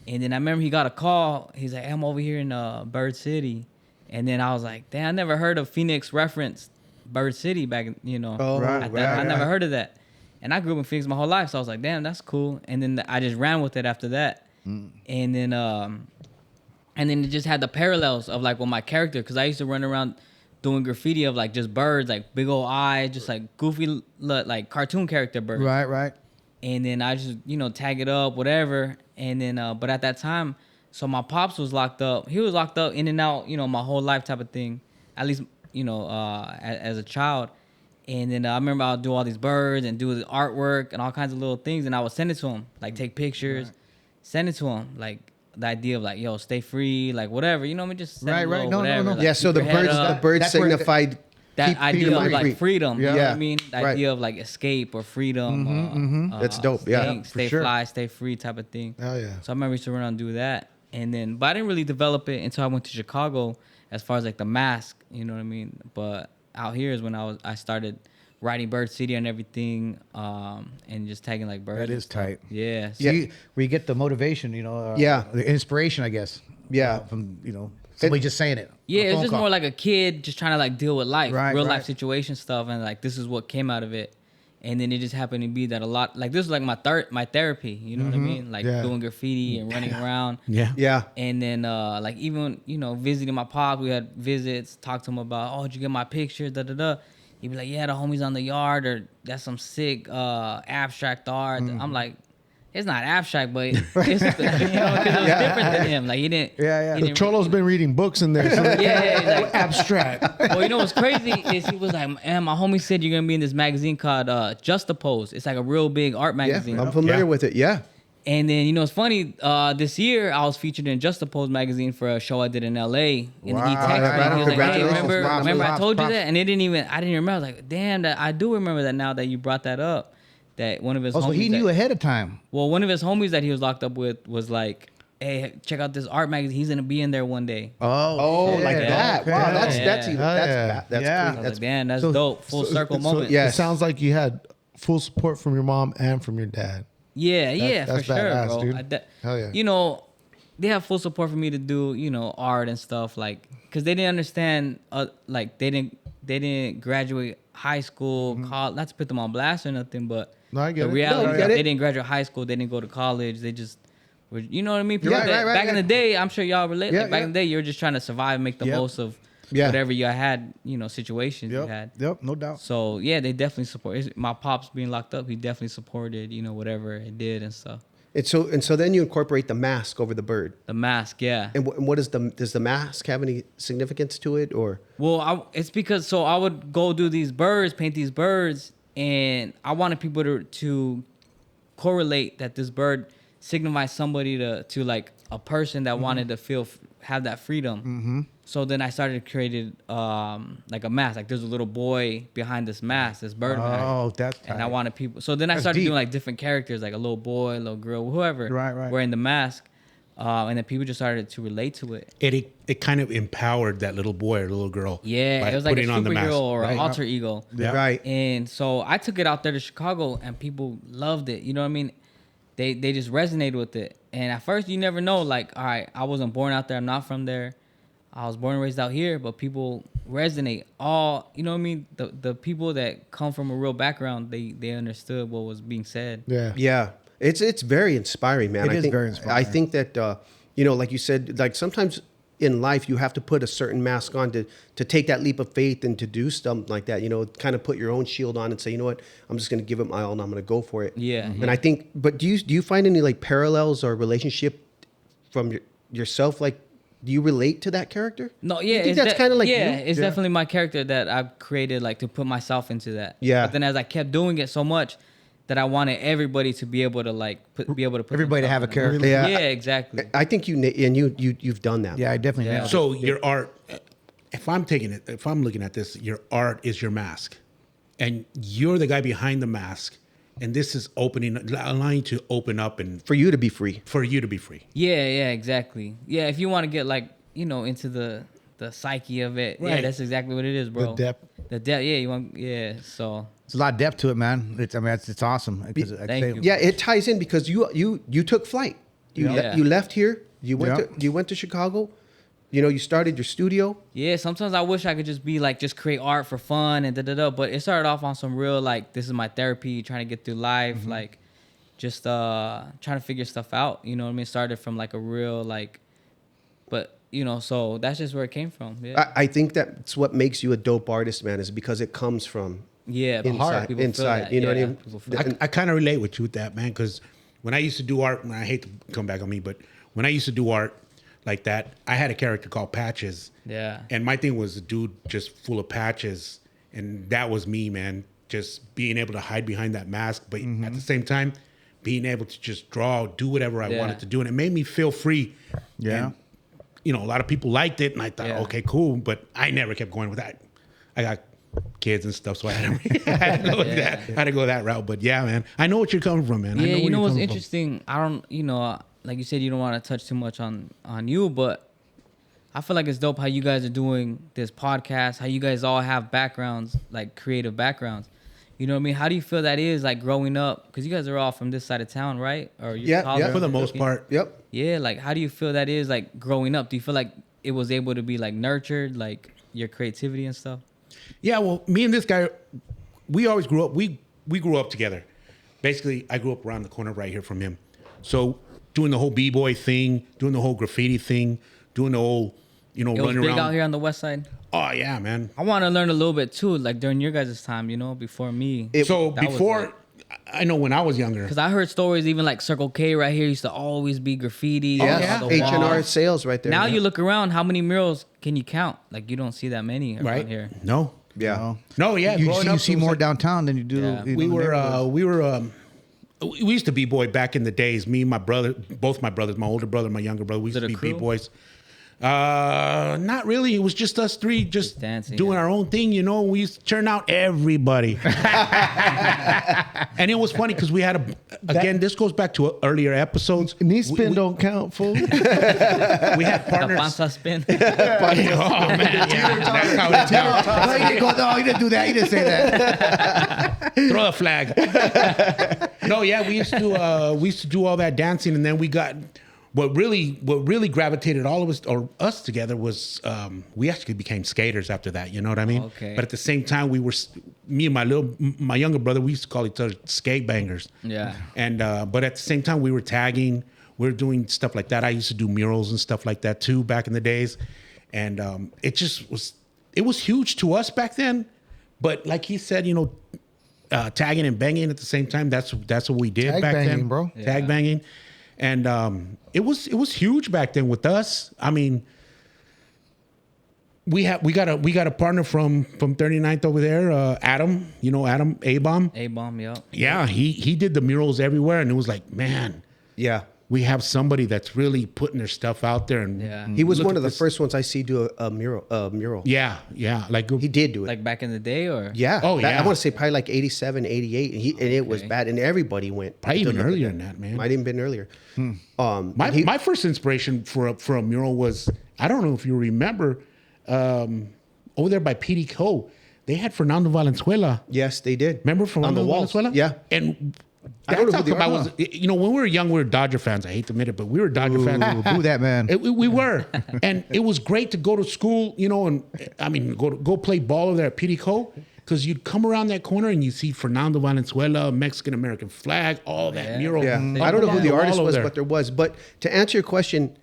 and then I remember he got a call. He's like, hey, I'm over here in Bird City, and then I was like, damn, I never heard of Phoenix reference Bird City back, Oh, right, at that, I right, never right. heard of that, and I grew up in Phoenix my whole life, so I was like, damn, that's cool, and then I just ran with it after that, and then it just had the parallels of like with my character, because I used to run around doing graffiti of like just birds, like big old eyes, just like goofy like cartoon character birds. Right. and then I just tag it up, whatever. And then but at that time, so my pops was locked up. He was locked up in and out, my whole life type of thing. At least as a child. And then I remember I'll do all these birds and do the artwork and all kinds of little things, and I would send it to him, like take pictures, send it to him, like the idea of like, yo, stay free, like whatever, just send Right, a little no, whatever. no. Like, Yeah, so keep the your head birds, up. the birds That's where signified That keep idea freedom of like free. freedom, you know Yeah. what I mean? The Right. idea of like escape or freedom. That's dope, yeah, staying- for stay sure. fly, stay free type of thing. Oh, yeah. So I remember I used to run around and do that, and then but I didn't really develop it until I went to Chicago, as far as like the mask, you know what I mean? But out here is when I started writing Bird City and everything, and just tagging like birds. That and is stuff. tight. Yeah. So See, where you get the motivation, Yeah. the inspiration, I guess. Yeah. From somebody just saying it. yeah, on a it's phone just call. more like a kid just trying to like deal with life, Right, real right. life situation stuff, and like this is what came out of it. And then it just happened to be that a lot, like this is like my therapy, you know what I mean? Like Yeah. doing graffiti and running around. Yeah. And then like even visiting my pop, we had visits, talked to him about, oh, did you get my picture? Da da da. He'd be like, yeah, the homies on the yard, or that's some sick abstract art. I'm like, it's not abstract, but it's because it was different than him. Like he didn't. Yeah. he The didn't- Cholo's been reading books in there. So Yeah, he's like, abstract. well, what's crazy is he was like, man, my homie said you're gonna be in this magazine called Justapose. It's like a real big art Yeah, magazine. I'm familiar with it. Yeah. And then it's funny. This year I was featured in Justapose magazine for a show I did in L.A. And then he Wow. texted me. He was like, hey, Congratulations. remember I Props, told you props. that? And I didn't remember. I was like, damn, that I do remember that now that you brought that up. That one of his Oh, so homies he knew that- ahead of time. well, one of his homies that he was locked up with was like, hey, check out this art magazine. He's gonna be in there one day. Oh, shit. like that. Okay. Wow, that's Yeah. even Hell that's yeah. ba- that's Yeah. I clean. was That's like, damn, that's so- dope. Full circle moment. yeah. It sounds like you had full support from your mom and from your dad. Yeah, that's for sure, badass, bro. dude. Hell yeah. They have full support for me to do, art and stuff, like, cause they didn't understand, like they didn't graduate high school, college. Not to put them on blast or nothing, but No, I get the it. reality No, I is get that it. they didn't graduate high school, they didn't go to college, they just were, you know what I mean? People Right, that- right, back in yeah. the day, I'm sure y'all relate. Yeah, Like back yeah. in the day, you were just trying to survive, make the Yep. most of Yeah. whatever you had, situations you had. Yep, no doubt. So yeah, they definitely support. My pops being locked up, he definitely supported, whatever it did and stuff. And so then you incorporate the mask over the bird. The mask, yeah. And what is does the mask have any significance to it, or? Well, it's because I would go do these birds, paint these birds, and I wanted people to correlate that this bird signifies somebody to like a person that wanted to have that freedom. Mm-hmm. So then I started creating like a mask. Like there's a little boy behind this mask, this bird mask. Oh, that's And I tight. wanted people. So then I That's started deep. doing like different characters, like a little boy, a little girl, whoever, Right. wearing the mask. And then people just started to relate to it. It kind of empowered that little boy or little girl. Yeah, by it was like a putting on the mask, superhero or right? an alter ego. Yeah. Right. And so I took it out there to Chicago, and people loved it. You know what I mean? They just resonated with it. And at first, you never know. Like, all right, I wasn't born out there. I'm not from there. I was born and raised out here, but people resonate. You know what I mean? The people that come from a real background, they understood what was being said. Yeah. Yeah, it's very inspiring, man. It is very inspiring. I think that like you said, like sometimes in life you have to put a certain mask on to take that leap of faith and to do something like that. Kind of put your own shield on and say, you know what, I'm just going to give it my all and I'm going to go for it. Yeah, And yeah. I think, but do you find any like parallels or relationship from yourself? Like, do you relate to that character? No, You yeah, think that's kind of like yeah, you? it's definitely my character that I've created, like to put myself into that. Yeah. But then as I kept doing it so much, that I wanted everybody to be able to put Everybody to have a themselves in character. it. Yeah. Yeah, exactly. I think you've done that. Yeah, I definitely Yeah. nailed it. So your art, if I'm looking at this, your art is your mask, and you're the guy behind the mask, and this is allowing you to open up and For you to be free. for you to be free. Yeah, exactly. Yeah, if you want to get like into the psyche of it, yeah, Right. that's exactly what it is, bro. The depth. The depth. Yeah, you want. Yeah, so It's a lot of depth to it, man. It's awesome. 'Cause like I Thank say- you. Yeah, it ties in because you took flight. Yeah. You left here. You Yeah. went to Chicago. You started your studio. yeah. Sometimes I wish I could just be like just create art for fun and But it started off on some real like this is my therapy, trying to get through life, Mm-hmm. like just trying to figure stuff out. You know what I mean? Started from like a real like, but so that's just where it came from. Yeah. I think that's what makes you a dope artist, man, is because it comes from Yeah, inside. people feel Inside, that. you know what I Yeah, mean? people feel that. I kind of relate with you with that, man, because when I used to do art, I hate to come back on me, but when I used to do art like that, I had a character called Patches. Yeah. And my thing was a dude just full of patches. And that was me, man. Just being able to hide behind that mask, but at the same time, being able to just draw, do whatever I wanted to do. And it made me feel free. Yeah. And, you know, a lot of people liked it, and I thought, okay, cool. But I never kept going with that. I got kids and stuff, so I had to go with that. I had to go that route. But yeah, man, I know what you're coming from, man. I Yeah, know you know where what's you're coming from. interesting? I don't, you know, like you said, you don't want to touch too much on you, but I feel like it's dope how you guys are doing this podcast, how you guys all have backgrounds, like creative backgrounds. You know what I mean? How do you feel that is, like, growing up? Because you guys are all from this side of town, right? Or you're taller, For the most part. Yep. Yeah, like, how do you feel that is, like, growing up? Do you feel like it was able to be, like, nurtured, like, your creativity and stuff? Yeah, well, me and this guy, we always grew up. We grew up together. Basically, I grew up around the corner right here from him. So doing the whole b-boy thing, doing the whole graffiti thing, doing the whole, you know, It was running big around. out here on the west side. Oh yeah, man. I want to learn a little bit too, like during your guys' time, you know, before me. So That was before, like- I know when I was younger. Because I heard stories, even like Circle K right here used to always be graffiti. Yeah. on the H&R walls. sales right there. Now yeah. you look around, how many murals can you count? Like, you don't see that many around Right? here. No. Yeah. No, yeah. You growing see, up, you see it was more like- downtown than you do. Yeah. in We the were, neighborhoods. we used to b-boy back in the days. Me and my brother, both my brothers, my older brother, my younger brother, we used it to a be crew? b-boys. Not really. It was just us three, just dancing, doing our own thing. You know, we used to turn out everybody. And it was funny because we had again, this goes back to earlier episodes. Knee spin don't count, fool. We had The partners. panza spin. Oh man, yeah, that's how it sounds. No, you didn't go. No, you didn't do that. You didn't say that. Throw a flag. No, yeah, we used to do all that dancing, and then we got what really gravitated all of us together was we actually became skaters after that. You know what I mean? Okay. But at the same time, we were me and my younger brother. We used to call each other skate bangers. Yeah. And but at the same time, we were tagging. We were doing stuff like that. I used to do murals and stuff like that too back in the days, and it just was. It was huge to us back then. But like he said, you know, tagging and banging at the same time. That's what we did Tag back banging, then, bro. Tag banging, and it was huge back then with us. I mean, we got a partner from 39th over there, Adam. You know Adam A-Bomb. A-bomb, yeah. Yeah, he did the murals everywhere, and it was like, man, Yeah. we have somebody that's really putting their stuff out there. And Yeah. He was look one at of the this. first ones I see do a mural. Yeah, like He did do it. Like back in the day, or? Yeah. Oh, yeah. I want to say probably like 87, 88. And it was Okay. bad. And everybody went. Probably to even look at earlier that. than that, man. Might even been earlier. My first inspiration for a mural was, I don't know if you remember, over there by PD Co. They had Fernando Valenzuela. Yes, they did. Remember Fernando On the walls. Valenzuela? Yeah. And I don't know that's who how they come I are. was, you know, when we were young, we were Dodger fans. I hate to admit it, but we were Dodger fans. Boo that, man. We were, and it was great to go to school, you know, and I mean, go play ball over there at PDCO, because you'd come around that corner and you see Fernando Valenzuela, Mexican American flag, all that Yeah. mural. Yeah. Mm. I don't know who on the wall artist over was, there. but there was. But to answer your question,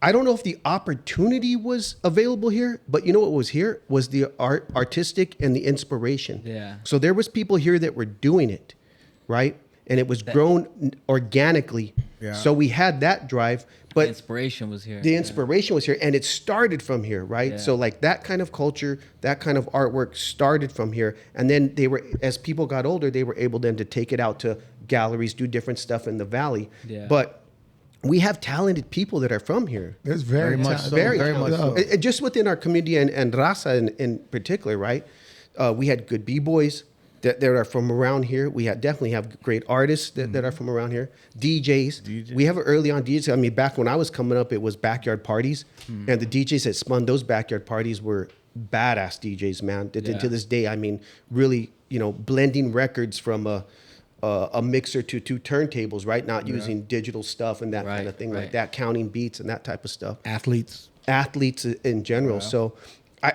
I don't know if the opportunity was available here, but you know what was here was the artistic and the inspiration. Yeah. So there was people here that were doing it, right? And it was grown organically. Yeah. So we had that drive, The but inspiration was here. the inspiration was here, and it started from here, right? Yeah. So like that kind of culture, that kind of artwork started from here, and then they were, as people got older, they were able then to take it out to galleries, do different stuff in the valley. Yeah. But we have talented people that are from here. There's very much so. Very much so. And just within our community and Raza in particular, right? We had good b-boys that are from around here. We definitely have great artists that are from around here. DJs. We have early on DJs. I mean, back when I was coming up, it was backyard parties. And the DJs that spun those backyard parties were badass DJs, man. Yeah. To this day, I mean, really, you know, blending records from a mixer to two turntables, right? Not using digital stuff and that kind Right, of thing right. like that, counting beats and that type of stuff. Athletes. Athletes in general. So I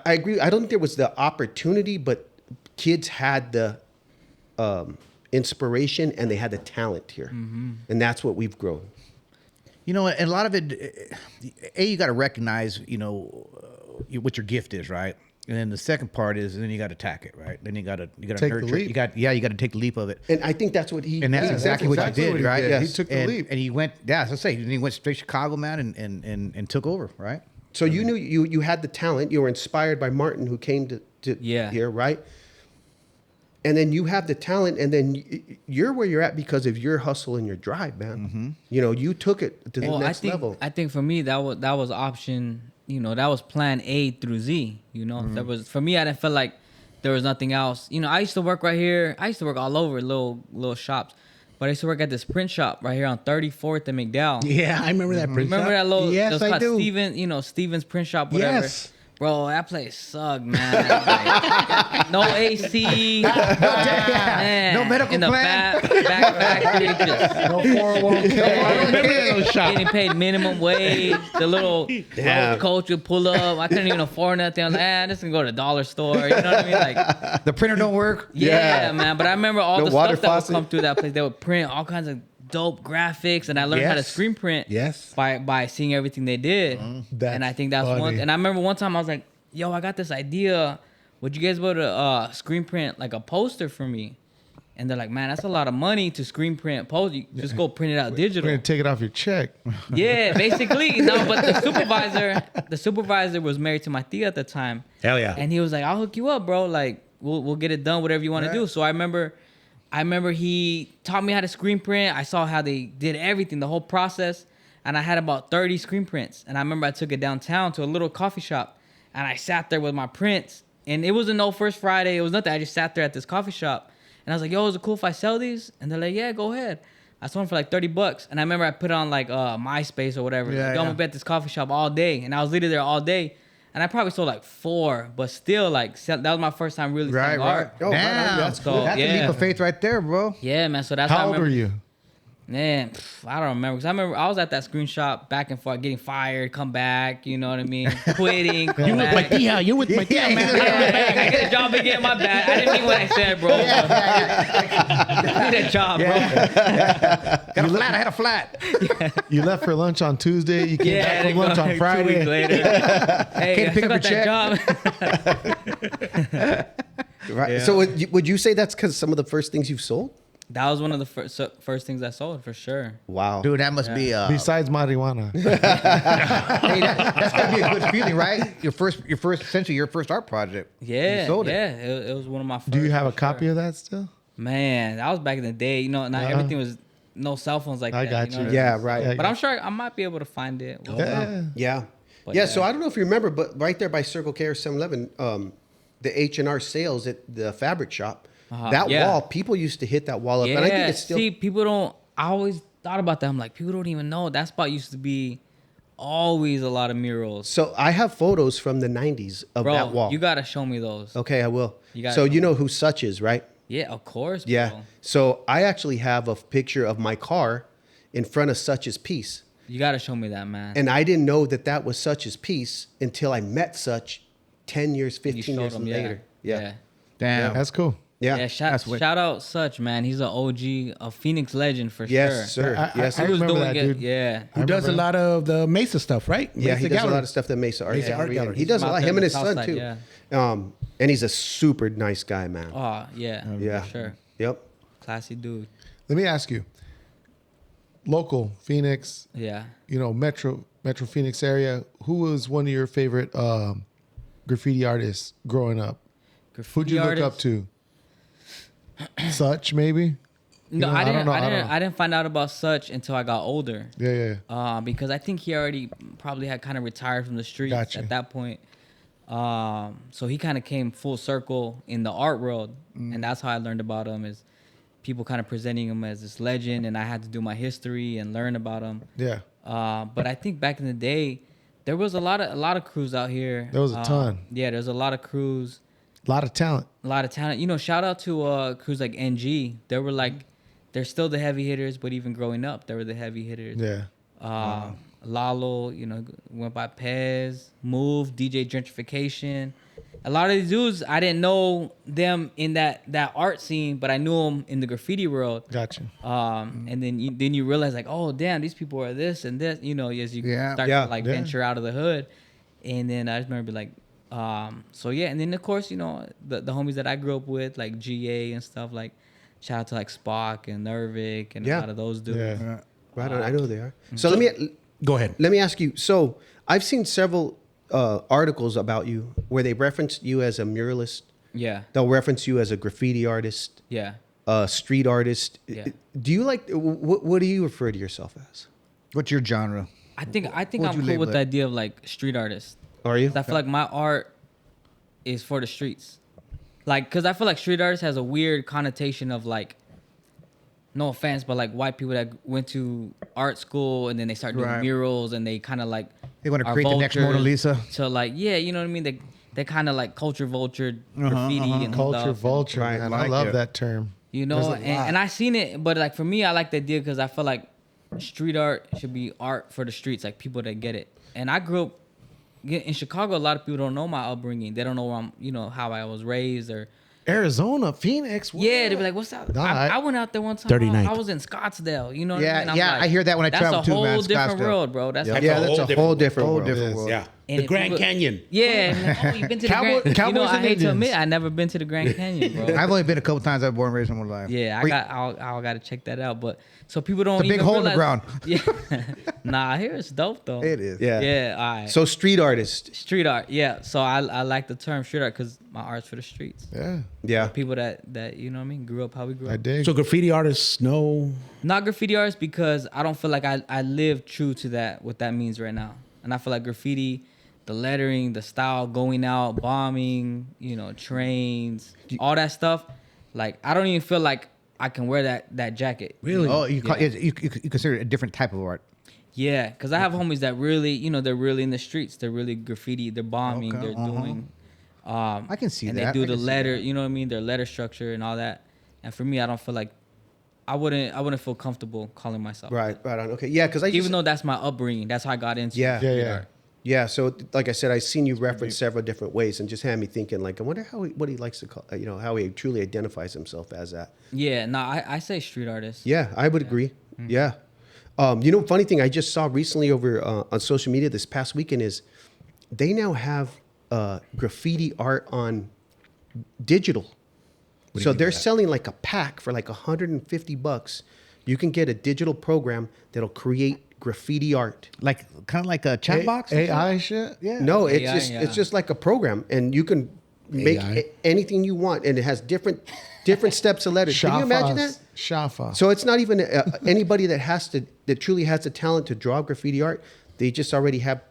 agree. I don't think there was the opportunity, but kids had the inspiration and they had the talent here. And that's what we've grown. You know, and a lot of it, you got to recognize, you know, what your gift is, right? And then the second part is, then you got to tack it, right? Then you got to Take the nurture it. leap. You got to take the leap of it. And I think that's what he. And that's yeah, exactly what you did, right? He Yes. took the and, leap. and he went. Yeah, as I say, he went straight to Chicago, man, and took over, right? So you knew you had the talent. You were inspired by Martin, who came to Yeah. here, right? And then you have the talent, and then you're where you're at because of your hustle and your drive, man. Mm-hmm. You know, you took it to the Well, next level. I think for me that was option. You know, that was plan A through Z. You know, Mm-hmm. that was for me. I didn't feel like there was nothing else. You know, I used to work right here. I used to work all over little shops, but I used to work at this print shop right here on 34th and McDowell. Yeah, I remember that print Remember shop. that little? Yes, it was I called do. Steven, you know, Steven's print shop. Whatever. Yes. Bro, that place sucked, man. Like, no AC. Man, No medical in the plan. back factory, just No 401k. I remember that shop. getting paid minimum wage. The little Damn. roach coach would pull up. I couldn't even afford nothing. I'm like, I'm just gonna go to the dollar store. You know what I mean? Like, The printer don't work. yeah, man. But I remember all No the water stuff that would faucet. come through that place. They would print all kinds of dope graphics, and I learned how to Yes. screen print. Yes. By seeing everything they did. That's And I think that's one. funny. And I remember one time I was like, yo, I got this idea. Would you guys be able to screen print like a poster for me? And they're like, man, that's a lot of money to screen print post. You just go print it out We're digital. gonna take it off your check. Yeah, basically. No, but the supervisor was married to my tia at the time. Hell yeah. And he was like, I'll hook you up, bro. Like, we'll get it done, whatever you want to do. So I remember he taught me how to screen print. I saw how they did everything, the whole process. And I had about 30 screen prints. And I remember I took it downtown to a little coffee shop. And I sat there with my prints. And it wasn't no First Friday. It was nothing. I just sat there at this coffee shop. And I was like, yo, is it cool if I sell these? And they're like, yeah, go ahead. I sold them for like $30. And I remember I put it on like MySpace or whatever. Yeah, Yo, I'm yeah. gonna be at this coffee shop all day. And I was literally there all day. And I probably sold like 4, but still, like, that was my first time really Right, selling right. art. Oh, Damn, that's cool. That's a Yeah. leap of faith right there, bro. Yeah, man. So that's how I How old remember. were you? Man, I don't remember. Cause I remember I was at that screen shop back and forth, getting fired, come back. You know what I mean? Quitting, come You with my back. tia. You with my tia, man. Yeah, I get a job again. My bad. I didn't mean what I said, bro. I need a job, bro. Got a flat. I had a flat. You left for lunch on Tuesday. You came Yeah, back they for lunch go on 2 weeks Friday. later. Hey, Came I to pick still up got your that job. Right. Yeah. So would you say that's because some of the first things you've sold? That was one of the first things I sold for sure. Wow. Dude, that must be. Besides marijuana. Hey, that's gotta be a good feeling, right? Your first, essentially your first art project. Yeah, You sold it. yeah. It was one of my first. Do you have a for copy sure. of that still? Man, that was back in the day. You know, not everything was no cell phones like I that. got know you. what I Yeah, mean? right. Yeah. But I'm sure I might be able to find it. Yeah. Yeah. But Yeah. yeah. So I don't know if you remember, but right there by Circle K or 7-Eleven, the H&R sales at the fabric shop, that yeah. wall, people used to hit that wall up. Yeah, And I think it's still. see, people don't. I always thought about that. I'm like, people don't even know that spot used to be always a lot of murals. So I have photos from the 90s of Bro, that wall. you gotta show me those. Okay, I will. You got So it. you know who Such is, right? Yeah, of course. Yeah. Bro. So I actually have a picture of my car in front of Such's piece. You gotta show me that, man. And I didn't know that was Such's piece until I met Such 10 years, You 15 showed years them, later. Yeah. Damn. That's cool. Yeah. Yeah, That's what- shout out Such, man. He's an OG, a Phoenix legend for Yes, sure. sir. I- Yes, I sir. He was remember doing that, it. dude. Yeah. Who does a remember. lot of the Mesa stuff, right? Yeah, Mesa he does a Gallery. lot of stuff at Mesa Art Mesa Art Gallery. Gallery. He does a From out lot. there Him on and the his south son side, too. yeah. And he's a super nice guy, man. Oh, yeah. Yeah. For sure. Yep. Classy dude. Let me ask you. Local Phoenix, Yeah. Metro Phoenix area. Who was one of your favorite graffiti artists growing up? Who'd you look up to? Such maybe? No, know, I I don't didn't. know, I I don't didn't. know. I didn't find out about Such until I got older. Yeah. Because I think he already probably had kind of retired from the streets Gotcha. at that point. So he kind of came full circle in the art world, and that's how I learned about him. Is people kind of presenting him as this legend, and I had to do my history and learn about him. Yeah. But I think back in the day, there was a lot of crews out here. There was a ton. Yeah, there's a lot of crews, A lot of talent. a lot of talent. Shout out to crews like NG. They were like, they're still the heavy hitters, but even growing up, they were the heavy hitters. Yeah. Lalo, went by Pez, Move, DJ Gentrification. A lot of these dudes, I didn't know them in that art scene, but I knew them in the graffiti world. Gotcha. And then you realize like, oh damn, these people are this and this. As you Yeah. start Yeah. to like Yeah. venture out of the hood, and then I just remember like, So yeah, and then of course, you know, the homies that I grew up with, like GA and stuff, like shout out to like Spock and Nervic and a lot of those dudes. Yeah. Right on. I know who they are. So Go ahead. let me ask you. So I've seen several articles about you where they reference you as a muralist. Yeah. They'll reference you as a graffiti artist, Yeah. street artist. Yeah. Do you like? What do you refer to yourself as? What's your genre? I think What'd I'm you cool label with it? the idea of like street artists. Are you? I feel like my art is for the streets. Like, cause I feel like street artist has a weird connotation of like, no offense, but like white people that went to art school and then they start doing Right. murals and they kind of like They want to are create the next vultures. Mona Lisa. So like, yeah, you know what I mean? They kind of like culture vulture graffiti and Culture stuff. vulture, Right, man. like I love it. that term. You know, There's a lot. and I seen it, but like for me, I like the idea because I feel like street art should be art for the streets, like people that get it. And I grew up in Chicago. A lot of people don't know my upbringing. They don't know where I'm, you know, how I was raised or. Arizona, Phoenix. What? Yeah, they'd be like, "What's up?" Nah, I went out there one time. 39th. I was in Scottsdale. You know what Yeah, I mean? I'm yeah, like, I hear that when I travel that's too, a whole man, different Scottsdale. world, bro. That's like, Yeah, that's a whole different world. different world. Yeah. And The Grand people- Canyon. Yeah, and like, oh, you've been to the Cowboy- Grand. You know, Cowboys I and hate to Indians. admit, I never been to the Grand Canyon, bro. I've only been a couple times. I've born and raised in my life. Yeah, Wait, I got to check that out. But so people don't. It's a big even hole in the realize- ground. Yeah, nah, I hear it's dope though. It is. Yeah. Yeah, all right. So street artist. Street art, yeah. So I like the term street art because my art's for the streets. Yeah, Yeah. People that you know what I mean grew up how we grew I up. dig. So graffiti artists know. Not graffiti artists because I don't feel like I live true to that what that means right now. And I feel like graffiti, the lettering, the style, going out, bombing, you know, trains, all that stuff. Like I don't even feel like I can wear that jacket. Really? Oh, you, call, Yeah. you consider it a different type of art. Yeah, because I have homies that really, you know, they're really in the streets. They're really graffiti. They're bombing. Okay, They're doing. I can see and that. they I do the can see letter. that. You know what I mean? Their letter structure and all that. And for me, I don't feel like I wouldn't feel comfortable calling myself. Right. Right on. Okay. Yeah. Because Even though that's my upbringing, that's how I got into. Yeah. street Yeah. art. Yeah. So like I said, I've seen you reference several different ways, and just had me thinking, like, I wonder what he likes to call, you know, how he truly identifies himself as that. Yeah. No, I say street artist. Yeah, I would agree. Yeah. You know, funny thing I just saw recently over on social media this past weekend is they now have graffiti art on digital. So they're selling like a pack for like $150. You can get a digital program that'll create graffiti art. Like kind of like a chat box. or AI shit. Yeah. No, it's AI, just yeah. it's just like a program, and you can make AI. anything you want, and it has different steps of letters. Can you imagine that? Shafa. So it's not even anybody that truly has the talent to draw graffiti art. They just already have.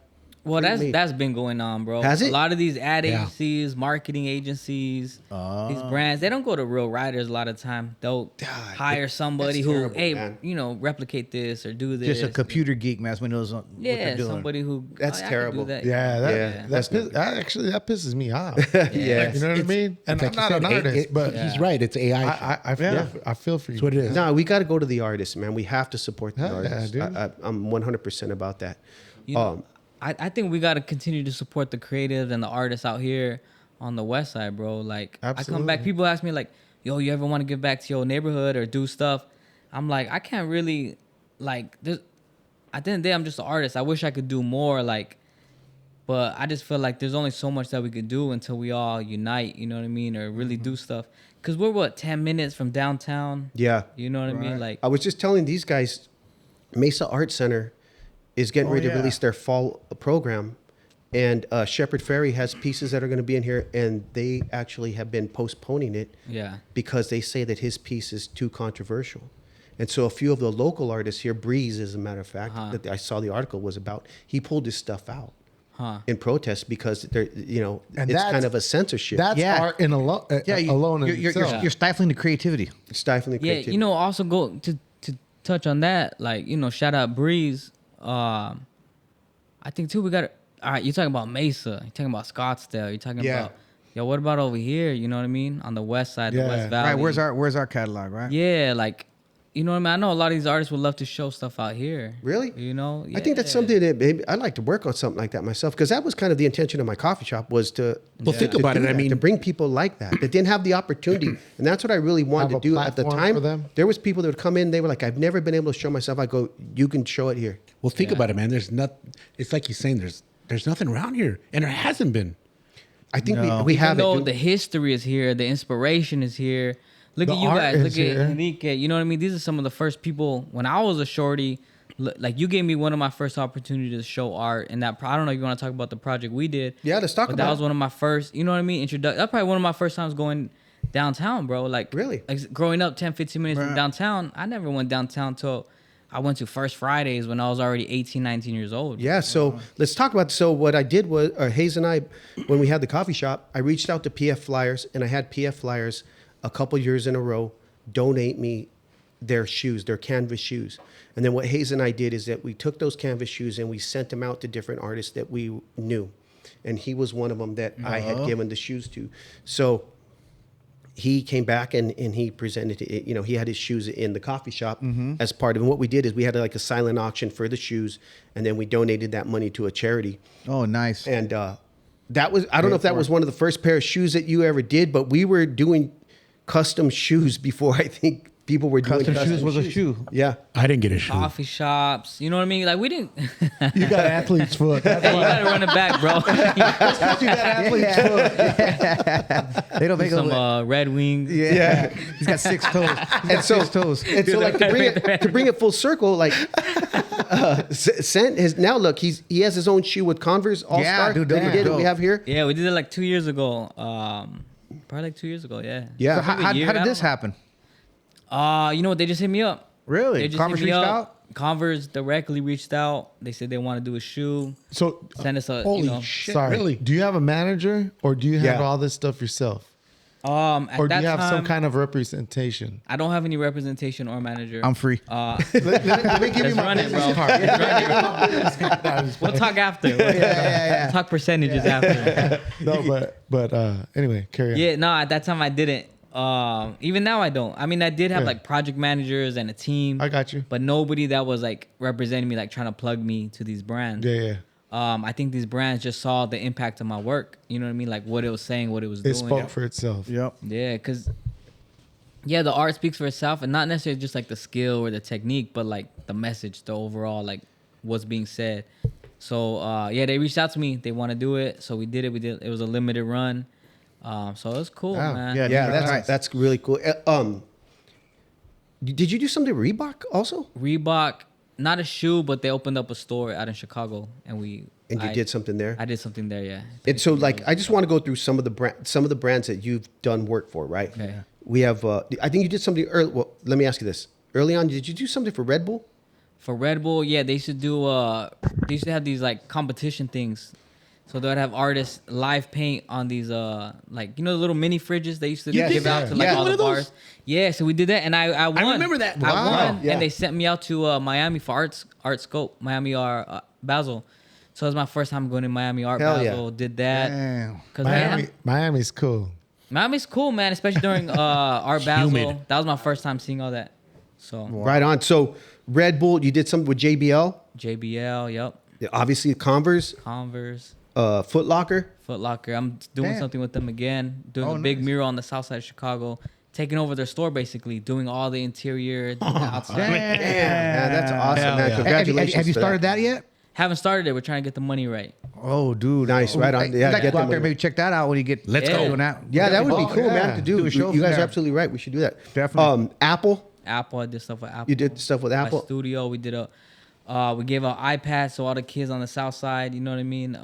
Well, pre-made. that's been going on, bro. Has it? A lot of these ad Yeah. agencies, marketing agencies, these brands, they don't go to real writers a lot of time. They'll hire somebody that's who, terrible, hey, man. you know, replicate this or do this. Just a computer geek, man. When knows what Yeah, they're doing. somebody who. That's I can do terrible. that. Yeah, Yeah, that's that pisses me off. Yeah. You know what I mean? And I'm Like you not said, an artist, but he's right. It's AI. I feel for you. That's what it is. No, we got to go to the artists, man. We have to support the Hell yeah, artists. dude. I'm 100% about that. You know, I think we got to continue to support the creatives and the artists out here on the West Side, bro. Like, I come back, Absolutely. people ask me, like, yo, you ever want to give back to your neighborhood or do stuff? I'm like, I can't really, like, at the end of the day, I'm just an artist. I wish I could do more, like, but I just feel like there's only so much that we could do until we all unite, you know what I mean? Or really do stuff. Because we're, 10 minutes from downtown? Yeah. You know what I mean? Like, I was just telling these guys, Mesa Art Center is getting ready to yeah. release their fall program. And Shepherd Ferry has pieces that are going to be in here, and they actually have been postponing it yeah. because they say that his piece is too controversial. And so a few of the local artists here, Breeze, as a matter of fact, that I saw the article was about, he pulled his stuff out in protest because they're, you know, And it's that's- kind of a censorship. That's Yeah. art in alone in itself. You're stifling the creativity. stifling the Yeah, creativity. you know, also go to touch on that, like, you know, shout out Breeze. I think too we got all right, you're talking about Mesa, you're talking about Scottsdale, you're talking Yeah. about what about over here, you know what I mean? On the west side, Yeah. the West Valley. Right, where's our catalog, right? Yeah, like, you know what I mean? I know a lot of these artists would love to show stuff out here. Really? You know? I think that's Yeah. something that maybe I'd like to work on something like that myself, because that was kind of the intention of my coffee shop, was to Think to about do it. I that, mean, to bring people like that didn't have the opportunity, and that's what I really wanted Have to a do at the platform time. for them? There was people that would come in, they were like, "I've never been able to show myself." I go, "You can show it here." Well, think about it, man. There's not. It's like he's saying. There's nothing around here, and there hasn't been. I think No. we have No, it. the history is here. The inspiration is here. Look The at you art guys. is Look here. at Enrique. You know what I mean? These are some of the first people. When I was a shorty, like you gave me one of my first opportunities to show art. And that, I don't know if you want to talk about the project we did. Yeah, let's talk but about that was it. one of my first, you know what I mean? That's probably one of my first times going downtown, bro. Like, Really? Like growing up 10, 15 minutes from downtown, I never went downtown till I went to First Fridays when I was already 18, 19 years old. Yeah, so let's talk about. So what I did was, Highz and I, when we had the coffee shop, I reached out to PF Flyers, and I had PF Flyers a couple years in a row donate me their shoes, their canvas shoes. And then what Highz and I did is that we took those canvas shoes and we sent them out to different artists that we knew. And he was one of them that I had given the shoes to. So he came back and he presented it. You know, he had his shoes in the coffee shop as part of it. And what we did is we had like a silent auction for the shoes, and then we donated that money to a charity. Oh, nice. And that was, I don't know if that was one of the first pair of shoes that you ever did, but we were doing custom shoes before I think people were doing Custom shoes was a shoe. Yeah. I didn't get a shoe. Coffee shops, you know what I mean? Like we didn't. You got athlete's foot. That's Hey, you why. gotta run it back, bro. You got athlete's foot. They don't make Some them. Red Wings. Yeah. He's got 6 toes. And so, Six toes. and so like to bring it full circle, like Sent has now look, he has his own shoe with Converse All Star. dude, that we did, dope. we have here. Yeah, we did it like 2 years ago. Probably like 2 years ago. Yeah. Yeah. So how Maybe a year, did I this don't know. happen? You know what? They just hit me up. Really? They just Converse hit me reached up. out? Converse directly reached out. They said they want to do a shoe. So, Send us a. Holy you know, shit! sorry. Really? Do you have a manager or do you have Yeah. all this stuff yourself? At Or do that you have time, some kind of representation? I don't have any representation or manager. I'm free. Let me give you Let's my run it, business bro. card. We'll talk after. We'll talk percentages after. No, but anyway, carry on. Yeah, no, at that time I didn't. Even now I don't. I mean, I did have Yeah. like project managers and a team. I got you. But nobody that was like representing me, like trying to plug me to these brands. Yeah. I think these brands just saw the impact of my work. You know what I mean? Like what it was saying, what it was It doing. spoke for itself. Yep. Yeah, because the art speaks for itself, and not necessarily just like the skill or the technique, but like the message, the overall like what's being said. So they reached out to me. They want to do it, so we did it. It was a limited run. So it was cool, Wow. man. Yeah. Yeah, Nice. that's really cool. Did you do something with Reebok also? Reebok, not a shoe, but they opened up a store out in Chicago, and And you did something there? I did something there, yeah. And so, like, I just want to go through some of the brands that you've done work for, right? Okay. We have. I think you did something early. Well, let me ask you this: early on, did you do something for Red Bull? For Red Bull, yeah, they used to do. They used to have these like competition things. So they would have artists live paint on these like the little mini fridges they used to Yes. give out to like Yeah. all One the of those? bars. Yeah, so we did that, and I won. remember that. I Wow. won, Yeah. and they sent me out to Miami for Art Scope, Miami Art Basel. So it was my first time going to Miami Art Hell yeah. Basel. Did that. Damn. 'Cause, man, Miami's cool. Miami's cool, man, especially during Art Basel. humid. That was my first time seeing all that. So Right on. So Red Bull, you did something with JBL, JBL, yep, obviously Converse, Converse. Foot Locker. Foot Locker. I'm doing Damn. something with them again. Doing Oh, a big nice. mural on the south side of Chicago. Taking over their store, basically. Doing all the interior, the outside. Damn, man, that's awesome, Hell man. yeah. Congratulations. Have you for started that yet? Haven't started it. We're trying to get the money right. Oh, dude. Nice, right on. Hey, Yeah, you'd like get to go out them there, on. maybe check that out when you get. Let's go. doing that. Yeah, that would be cool, yeah. man, to do. Do a show You guys from are there. absolutely right. We should do that. Definitely. Apple. Apple, I did stuff with Apple. You did stuff with My Apple. studio, we did we gave out iPads to all the kids on the south side. You know what I mean?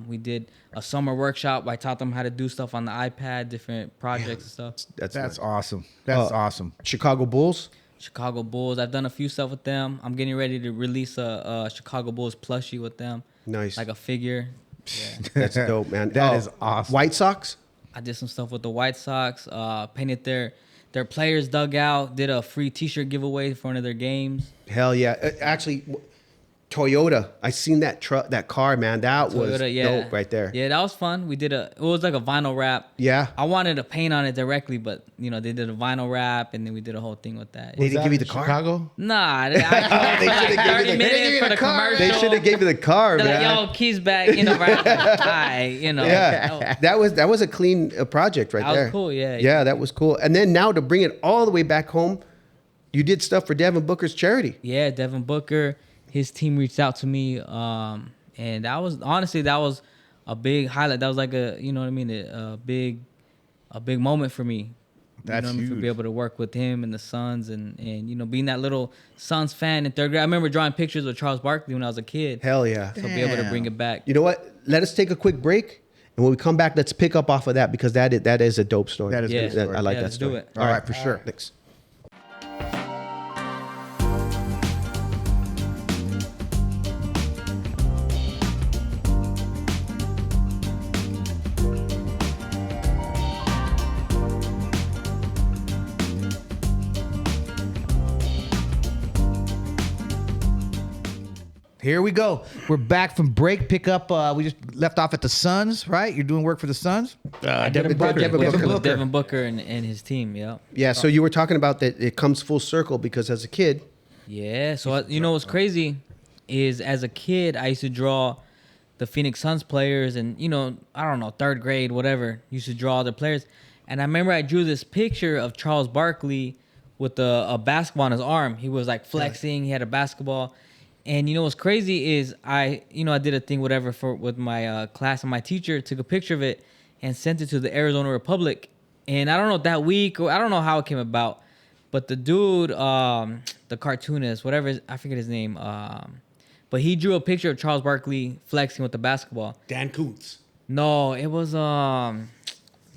We did a summer workshop. I taught them how to do stuff on the iPad, different projects and stuff. That's That's nice. awesome. That's awesome. Chicago Bulls. Chicago Bulls. I've done a few stuff with them. I'm getting ready to release a Chicago Bulls plushie with them. Nice. Like a figure. Yeah. That's dope, man. That is awesome. White Sox. I did some stuff with the White Sox. Painted their players dugout. Did a free T-shirt giveaway for one of their games. Hell yeah. Actually, Toyota. I seen that truck, that car, man. That was Toyota, dope right there. Yeah, that was fun. We did it was like a vinyl wrap. Yeah. I wanted to paint on it directly, but they did a vinyl wrap, and then we did a whole thing with that. They Was didn't that give you in the car? Chicago? Nah, They should have gave you the- for the commercial. They should have gave you the car, They're man. like, yo, keys back, right? Yeah, that was a clean project right That was there. cool, yeah. Yeah, that was cool. And then now to bring it all the way back home, you did stuff for Devin Booker's charity. Yeah, Devin Booker, his team reached out to me, and that was a big highlight. That was like a, you know what I mean, a big moment for me. That's you know what I mean, to huge. be able to work with him and the Suns and you know, being that little Suns fan in third grade. I remember drawing pictures with Charles Barkley when I was a kid. Hell yeah. So be able to bring it back. You know what? Let us take a quick break. And when we come back, let's pick up off of that because that is a dope story. That is a Yeah. good story. I like Yeah, that let's story. do it. All right, for sure. Thanks. Here we go. We're back from break. Pick up. We just left off at the Suns, right? You're doing work for the Suns. Devin Booker. Devin With Booker. Devin Booker and his team, yeah. Yeah, so you were talking about that it comes full circle because as a kid, Yeah. So you know what's crazy is as a kid I used to draw the Phoenix Suns players, and you know, I don't know, third grade, whatever, used to draw the players. And I remember I drew this picture of Charles Barkley with a basketball on his arm. He was like flexing. He had a basketball. And you know what's crazy is I did a thing with my class, and my teacher took a picture of it and sent it to the Arizona Republic. And I don't know that week, or I don't know how it came about, but the dude, the cartoonist, whatever, I forget his name, but he drew a picture of Charles Barkley flexing with the basketball. Dan Kuntz. No, it was the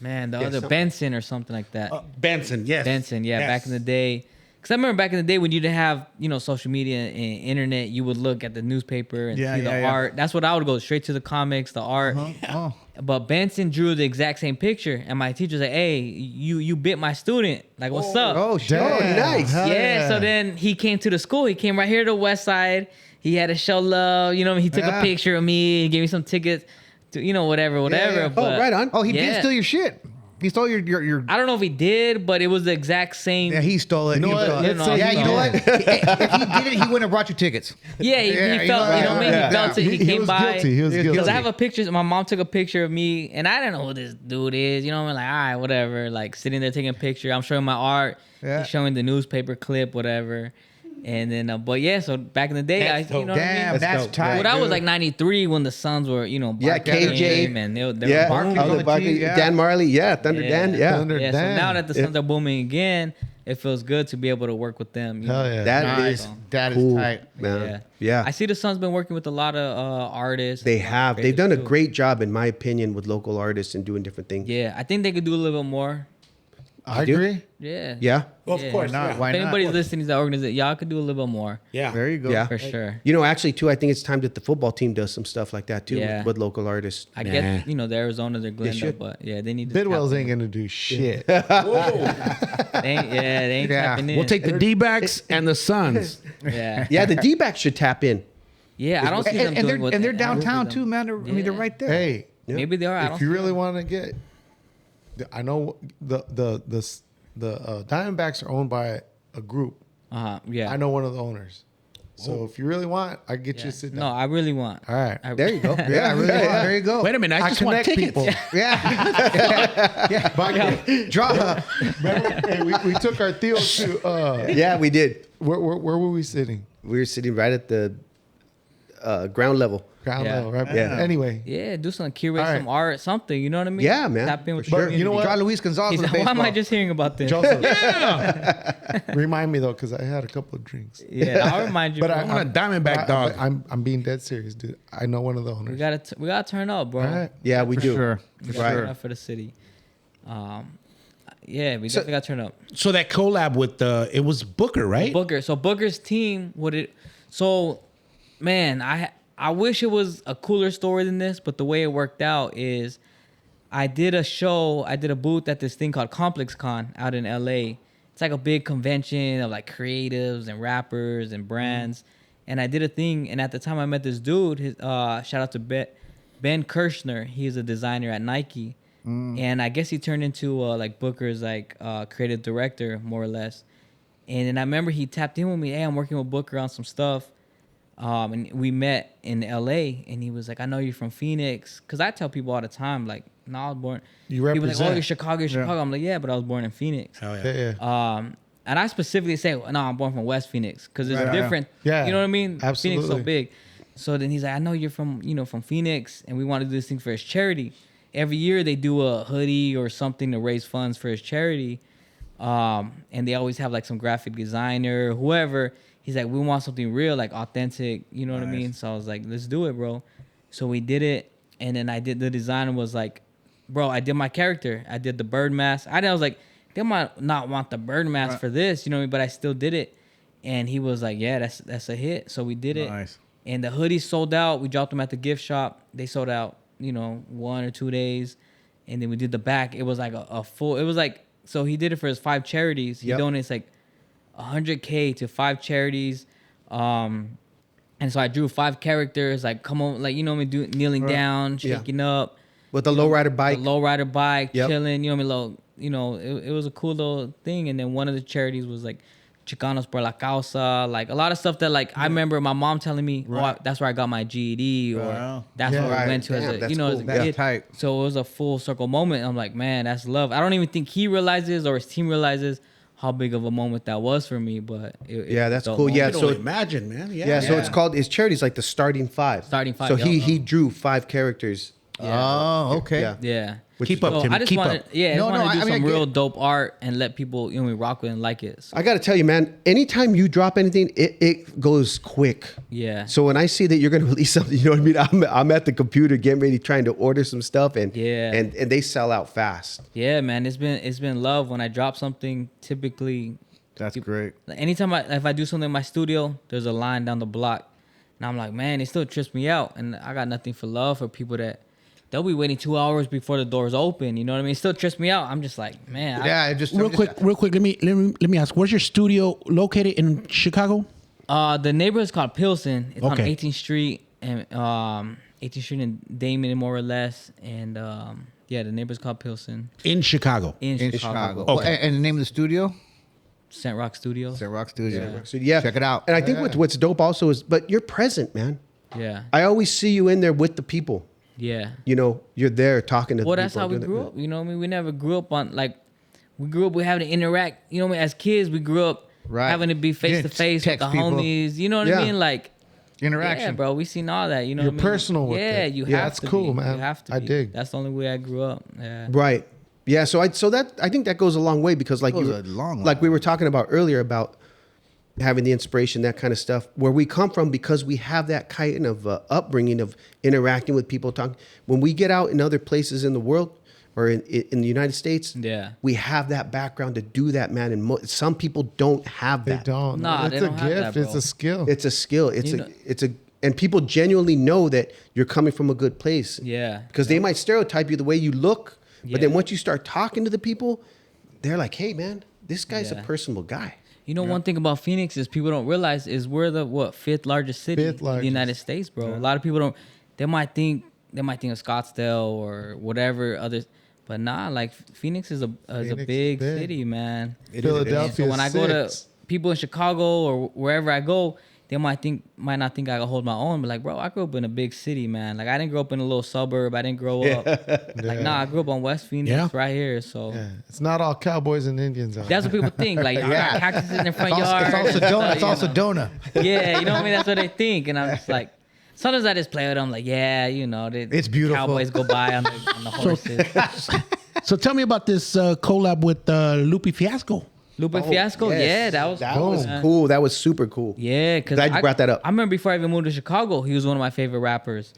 other something. Benson or something like that. Benson, yes. Benson, yeah, Yes. back in the day. Because I remember back in the day when you didn't have, you know, social media and internet, you would look at the newspaper and Yeah, see the yeah, yeah. art. That's what I would go straight to the comics, the art. Oh, But Benson drew the exact same picture, and my teacher said, "Hey, you bit my student. Like, what's up?" oh, shit. Damn, nice. hell Yeah, so then he came to the school. He came right here to West Side. He had to show love. You know, he took Yeah. a picture of me. He gave me some tickets to, you know, whatever. yeah. But right on. Oh, he Yeah. did steal your shit. He stole your. I don't know if he did, but it was the exact same. Yeah, he stole it. You know He what? stole it. Let's say Yeah, he you know what? did. If he did it, he wouldn't have brought you tickets. Yeah, he Yeah, you felt, know, you know what I mean? yeah. He felt it. He He came was by. guilty. He was guilty. Because I have a picture. My mom took a picture of me, and I didn't know who this dude is. You know what I mean? Like, all right, whatever. Like, sitting there taking a picture. I'm showing my art. Yeah. He's showing the newspaper clip, whatever. And then, but yeah, so back in the day, That's you know what I Damn, mean? that's dope. tight. Well, that was dude. like 93 when the Suns were, you know, Yeah, Barkley KJ. came and they Yeah, were Barkley. on the Barkley, team, yeah. Dan Marley, yeah, Thunder Dan, yeah. Thunder Yeah, so Dan. now that the Suns are booming again, it feels good to be able to work with them. you Hell know? yeah. That Nice. is That is cool, tight. man. Yeah. Yeah. I see the Suns been working with a lot of artists. They have. They've done a too. great job, in my opinion, with local artists and doing different things. Yeah, I think they could do a little bit more. I do? agree. Yeah. Yeah. Well, of Yeah. course. Why not? Yeah. Why If not? anybody's listening to that organization, y'all could do a little bit more. Yeah. There you go. Yeah. For sure. You know, actually, too, I think it's time that the football team does some stuff like that, too, Yeah. with local artists. I Nah. get, you know, the Arizona's or Glendale, should. but yeah, they need to. Bidwell's tap ain't gonna do shit. in. They ain't, yeah, they ain't Yeah. tapping in. We'll take the D-backs and the Suns. Yeah. Yeah, the D-backs should tap in. Yeah, I don't see them And, doing they're what and they're they- I don't see downtown them- too, man. I mean, they're Yeah. right there. Hey, Maybe they are. I don't if you see really them. want to get, I know the Diamondbacks are owned by a group. Yeah. I know one of the owners. So if you really want, I can get you Yeah. to sit No, down. I really want. All right. I- There you go. Yeah, really. There you go. Wait a minute. I just want connect tickets. people. Yeah. yeah. Draw. Remember, hey, we took our Theo to Yeah, we did. where were we sitting? We were sitting right at the ground level. Ground Yeah. level, right? Yeah. Anyway, Yeah, do something, curate All right. some art, something. You know what I mean? Yeah, man, Tap in with for the sure. But you know what? Draw Luis Gonzalez He's with like, a why am I baseball. just hearing about this? Joseph, remind me though, because I had a couple of drinks. Yeah, I'll remind you. But bro. I want a Diamondback dog. I'm being dead serious, dude. I know one of the owners. we gotta turn up, bro. All right. Yeah, we For do. sure. We gotta turn up for the city. Yeah, we definitely gotta turn up. So that collab with it was Booker, right? Booker. So Booker's team man, I wish it was a cooler story than this, but the way it worked out is I did a booth at this thing called Complex Con out in LA. It's like a big convention of like creatives and rappers and brands. And I did a thing, and at the time I met this dude, shout out to Ben Kirshner. He's a designer at Nike. And I guess he turned into like Booker's like creative director, more or less. And then I remember he tapped in with me, hey, I'm working with Booker on some stuff. And we met in LA, and he was like, I know you're from Phoenix. Because I tell people all the time, like, no, I was born. You People like, oh, represent. you're Chicago, I'm like, yeah, but I was born in Phoenix. Hell Yeah, yeah. And I specifically say, no, I'm born from West Phoenix. Because it's Right, different. yeah. You know what I mean? Phoenix is so Absolutely. big. So then he's like, I know you're from, from Phoenix, and we want to do this thing for his charity. Every year they do a hoodie or something to raise funds for his charity. And they always have like some graphic designer, whoever. He's like, we want something real, like authentic, you know what I mean? So I was like, let's do it, bro. So we did it. And then I did the design and was like, bro, I did my character. I did the bird mask. I was like, they might not want the bird mask for this, you know what I mean? But I still did it. And he was like, yeah, that's a hit. So we did it. Nice. And the hoodies sold out. We dropped them at the gift shop. They sold out, 1 or 2 days. And then we did the back. It was like a full, it was like, so he did it for his 5 charities. He donates like $100K to 5 charities. And so I drew 5 characters, like come on, like, kneeling down, shaking up. With the lowrider bike. The lowrider bike, chilling, it was a cool little thing. And then one of the charities was like Chicanos por la Causa, like a lot of stuff that like I remember my mom telling me, that's where I got my GED, or that's where I went to as a cool. as a kid. Tight. So it was a full circle moment. I'm like, man, that's love. I don't even think he realizes or his team realizes how big of a moment that was for me, but that's cool. moment. Yeah, I can so only imagine, man. so it's called, his charity's like the Starting 5. Starting 5, So yeah. he drew 5 characters. Oh, okay. Yeah. Yeah. Keep up, So Timmy. I just Keep wanted, up. I just wanted to do I mean, some I real get- dope art and let people, we rock with and like it. So, I got to tell you, man, anytime you drop anything, it goes quick. yeah. So when I see that you're going to release something, you know what I mean? I'm at the computer getting ready, trying to order some stuff, and and they sell out fast. Yeah, man, it's been love when I drop something. Typically, That's great. anytime if I do something in my studio, there's a line down the block, and I'm like, man, it still trips me out, and I got nothing for love for people that they'll be waiting 2 hours before the doors open. You know what I mean? It still trips me out. I'm just like, man. Real quick. Let me ask. Where's your studio located in Chicago? The neighborhood's called Pilsen. It's on Okay. 18th Street and 18th Street and Damon, more or less. And the neighborhood's called Pilsen In Chicago. in In Chicago. Chicago. Okay. And the name of the studio? Sentrock Studios. Sentrock Studio. So yeah, Check it out. And I think what's dope also is, but you're present, man. Yeah. I always see you in there with the people. Yeah. You're there talking to. Well, the that's people how we doing it. grew up. You know what I mean? We never grew up on we grew up with having to interact. You know what I mean? As kids, we grew up having to be face to face with Text the people. homies. You know what Yeah. I mean? Like, Interaction. yeah, bro, we seen all that. You know You're what I mean? personal with yeah, it. you Yeah, have that's to cool, be. man. You have to I be. dig. That's the only way I grew up. Yeah. Right. Yeah. So I think that goes a long way, because like Goes you a long like way. we were talking about earlier about having the inspiration, that kind of stuff, where we come from, because we have that kind of upbringing of interacting with people, talking. When we get out in other places in the world or in the United States, Yeah. we have that background to do that, man. And some people don't have They that. don't. Nah, it's they a don't have gift. that, It's bro. a skill. It's a skill. You know- And people genuinely know that you're coming from a good place. Yeah. Because they might stereotype you the way you look, but then Yeah. once you start talking to the people, they're like, hey, man, this guy's a Yeah. personable guy. You know, one thing about Phoenix is people don't realize is we're the 5th largest city Fifth in the largest. United States, bro. A lot of people don't. They might think of Scottsdale or whatever others, but nah. Like Phoenix is a Phoenix is big big. city, man. Philadelphia. So when I go to people in Chicago or wherever I go, they might not think I can hold my own. But like, bro, I grew up in a big city, man. Like I didn't grow up in a little suburb. I didn't grow up like I grew up on West Phoenix, Yeah. right here. So. Yeah, it's not all cowboys and Indians out That's what people think. Like, I got cactuses in the front yard. It's also donut. It's You also know. donut. Yeah, you know what I mean? That's what they think. And I'm just like, sometimes I just play with them. Like, yeah, It's beautiful. Cowboys go by on the horses. So tell me about this collab with Lupe Fiasco. Lupe Fiasco, yes. yeah, that was Cool. That was super cool. Yeah, because Glad you brought that up. I remember before I even moved to Chicago, he was one of my favorite rappers.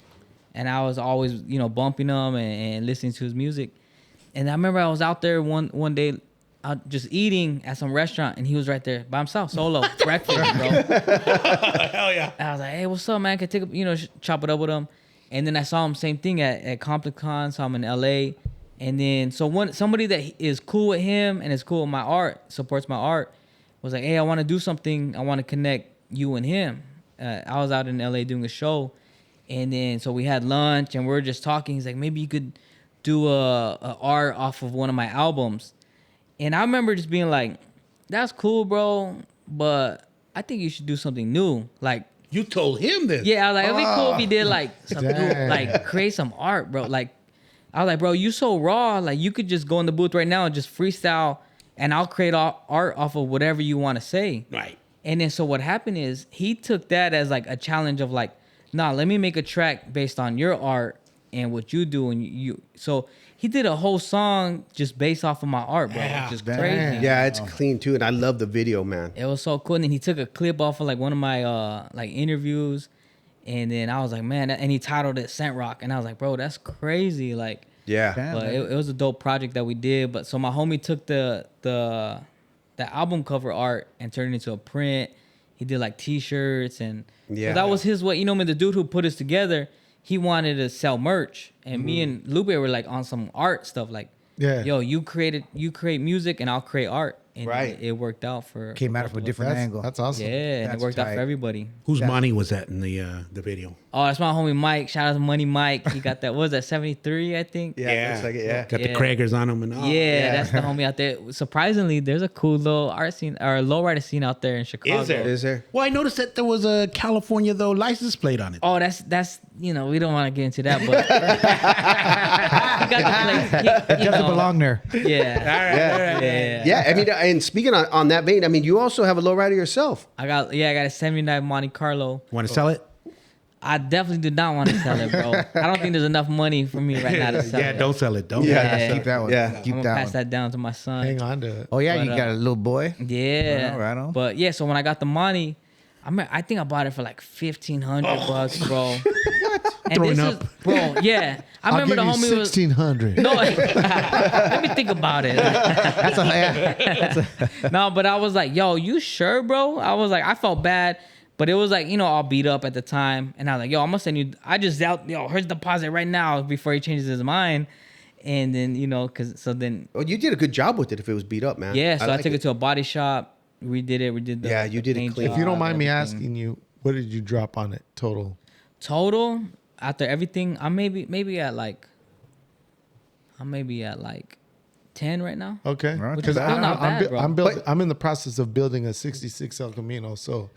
And I was always, bumping him and listening to his music. And I remember I was out there one day just eating at some restaurant, and he was right there by himself, solo, breakfast, bro. Hell yeah. I was like, hey, what's up, man? Can I take chop it up with him? And then I saw him, same thing at ComplexCon, saw him in LA. And then, somebody that is cool with him and is cool with my art, supports my art, was like, hey, I want to do something. I want to connect you and him. I was out in LA doing a show. And then, so we had lunch and we were just talking. He's like, maybe you could do a art off of one of my albums. And I remember just being like, that's cool, bro, but I think you should do something new. Like, You told him this. yeah, I was like, it'd be cool if he did like some new, Dang. like create some art, bro. Like, I was like, bro, you so raw. Like, you could just go in the booth right now and just freestyle, and I'll create art off of whatever you want to say. Right. And then so what happened is he took that as like a challenge of like, nah, let me make a track based on your art and what you do. And so he did a whole song just based off of my art, bro. Yeah. Which is crazy. Yeah, it's clean too, and I love the video, man. It was so cool. And then he took a clip off of like one of my like interviews. And then I was like, man, and he titled it Sentrock. And I was like, bro, that's crazy. Like, Yeah. Damn. but it was a dope project that we did. But so my homie took the album cover art and turned it into a print. He did like T-shirts and so that was his way. You know, the dude who put us together, he wanted to sell merch, and me and Lupe were like on some art stuff. Like, yo, you create music and I'll create art. And Right. it worked out for Came at it from a different angle. That's awesome. yeah, and it That's worked out tight. for everybody. Whose money was that in the video? Oh, that's my homie Mike. Shout out to Money Mike. He got that. What was that 73? I think. Yeah, looks like it, yeah. Got the Yeah. Kragers on them and all. Yeah, that's the homie out there. Surprisingly, there's a cool little art scene or lowrider scene out there in Chicago. Is there? Well, I noticed that there was a California though license plate on it. Oh, that's we don't want to get into that, but he got the place. It doesn't belong there. Yeah, yeah. Yeah, I mean, and speaking on that vein, I mean, you also have a lowrider yourself. I got a 79 Monte Carlo. Want to sell it? I definitely do not want to sell it, bro. I don't think there's enough money for me right now to sell Yeah, it. don't sell it. Don't. Yeah. Keep that one. Yeah. Keep I'm gonna that pass one. that down to my son. Hang on to it. Oh yeah, But, you got a little boy. Yeah. Right on. But yeah, so when I got the money, I think I bought it for like $1,500, bro. And Throwing this up. is, bro. Yeah, I I'll remember give the you homie was. 1,600. No, let me think about it. That's a No, but I was like, yo, you sure, bro? I was like, I felt bad, but it was like, all beat up at the time. And I was like, yo, I'm gonna send you, I just out, here's the deposit right now before he changes his mind. And then, then, Oh, you did a good job with it if it was beat up, man. yeah, so I like took it to a body shop. We did it. We did the, Yeah, you did it paint clean. job, If you don't mind me everything. asking you, what did you drop on it total? Total, after everything, I'm maybe at like 10 right now. Okay. Right. Because Still not bad, bro. I'm in the process of building a 66 El Camino. So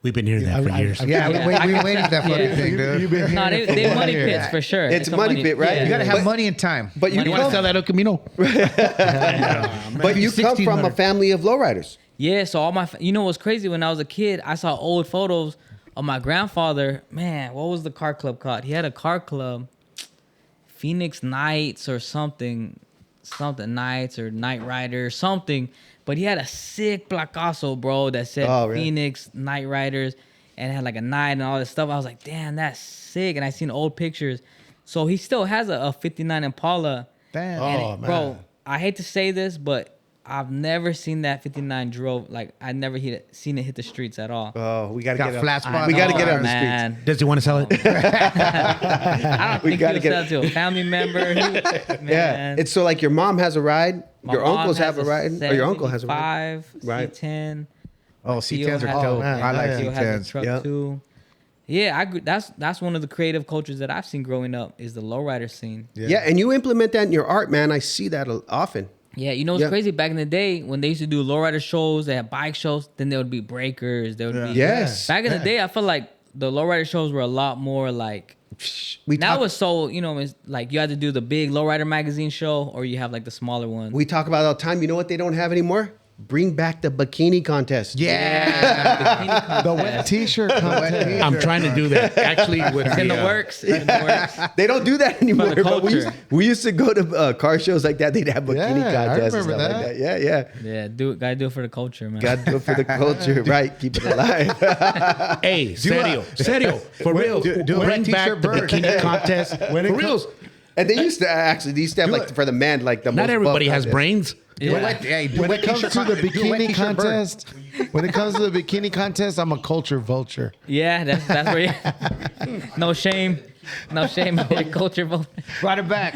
We've been hearing that for years. Yeah, Yeah. we've been waiting for that fucking Yeah. thing, dude. you've been No, hearing it they for money 1 year. pits for sure. It's a money pit, right? Yeah. You gotta have But- money and time. But you You want to come, sell that El Camino? but you come from a 1,600. family of lowriders. Yeah, so all my, what's crazy? When I was a kid, I saw old photos of my grandfather. Man, what was the car club called? He had a car club, Phoenix Knights or something Knights or Night Riders, something. But he had a sick placazo, bro, that said Oh, really? Phoenix Night Riders, and it had like a night and all this stuff. I was like, damn, that's sick. And I seen old pictures. So he still has a 59 Impala. Damn. And Oh, bro, man. I hate to say this, but I've never seen that 59 drove. Like, I never seen it hit the streets at all. Oh, we gotta Got get it. flat spots. We gotta I get know, it on the streets. man. Does he want to sell it? I don't We think gotta he'll get sell it to a family member. Yeah, Man. it's so like your mom has a ride, My your mom uncles has have a ride, or your uncle has a ride. 75, Right. C10. Oh, C10s are has- dope. man. I like Theo has a C10s. truck Yeah. too. Yeah, that's one of the creative cultures that I've seen growing up is the lowrider scene. Yeah, and you implement that in your art, man. I see that often. Yeah, what's Yeah. crazy? Back in the day when they used to do lowrider shows, they had bike shows, then there would be breakers. There would be Yes. Back in the day, I feel like the lowrider shows were a lot more like. We Now talk, it's so it's like you had to do the big lowrider magazine show, or you have like the smaller one. we talk about it all the time. You know what they don't have anymore? Bring back the bikini contest. Yeah. The wet T-shirt contest. I'm trying to do that. Actually, with It's in the the, works. It's in the works. They don't do that anymore. the But culture. we used to go to car shows like that. They'd have bikini Yeah, I contests and remember stuff like that. that. Yeah, Yeah, gotta do it for the culture, man. Got to do it for the culture, right? Keep it alive. Hey, serio, for real. do a Bring red back t-shirt the bird. bikini contest. For reals. And they used to have like for the man like the Not most everybody buff has contest. brains. When it comes to the bikini contest, I'm a culture vulture. Yeah, that's where you. No shame in the culture. Brought it back.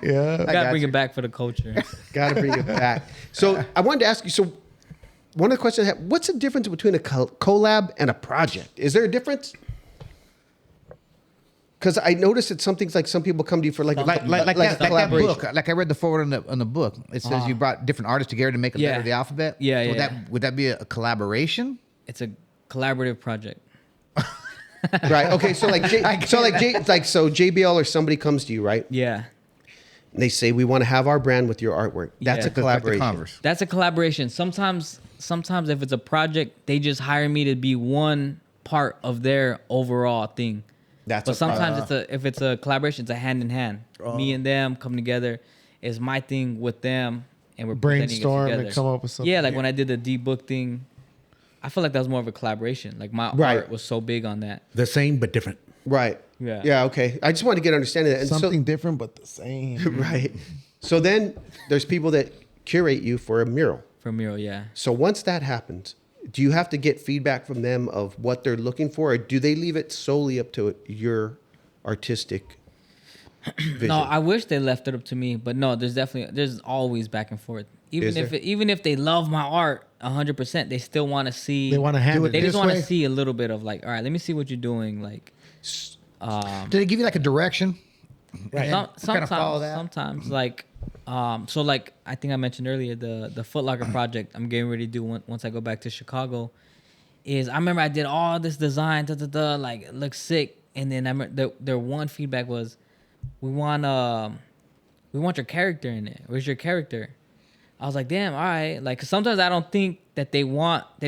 Yeah. Gotta got bring you. it back for the culture. Got to bring it back. So I wanted to ask you. So one of the questions I have: what's the difference between a collab and a project? Is there a difference? Because I noticed that some things like some people come to you for like That collaboration. book. Like I read the forward on the book. It says you brought different artists together to make a letter Yeah. of the alphabet. Yeah, So yeah. would that be a collaboration? It's a collaborative project. Right. Okay. So like JBL or somebody comes to you, right? Yeah. And they say we want to have our brand with your artwork. That's Yeah. a collaboration. Converse. That's a collaboration. Sometimes if it's a project, they just hire me to be one part of their overall thing. That's But a sometimes if it's a collaboration, it's a hand in hand. Me and them come together. Is my thing with them, and we're presenting it Brainstorm together. and come up with something. Yeah, like when I did the D-Book thing, I feel like that was more of a collaboration. Like my Right. art was so big on that. The same but different. right. Yeah. Yeah. Okay. I just wanted to get understanding that. And Something different but the same. So, right. So then there's people that curate you for a mural. For mural, yeah. So once that happens, do you have to get feedback from them of what they're looking for, or do they leave it solely up to your artistic vision? No, I wish they left it up to me, but no, there's always back and forth. Is there? Even if they love my art 100%, they still want to see. They want to handle it They this just want way. to see a little bit of like, all right, let me see what you're doing. Like, Did they give you like a direction? Right. sometimes like, so like I think I mentioned earlier the Foot Locker project I'm getting ready to do once I go back to Chicago. Is I remember I did all this design, like it looks sick, and then I remember their one feedback was, we want your character in it. Where's your character? I was like, damn, all right. Like, 'cause sometimes I don't think that they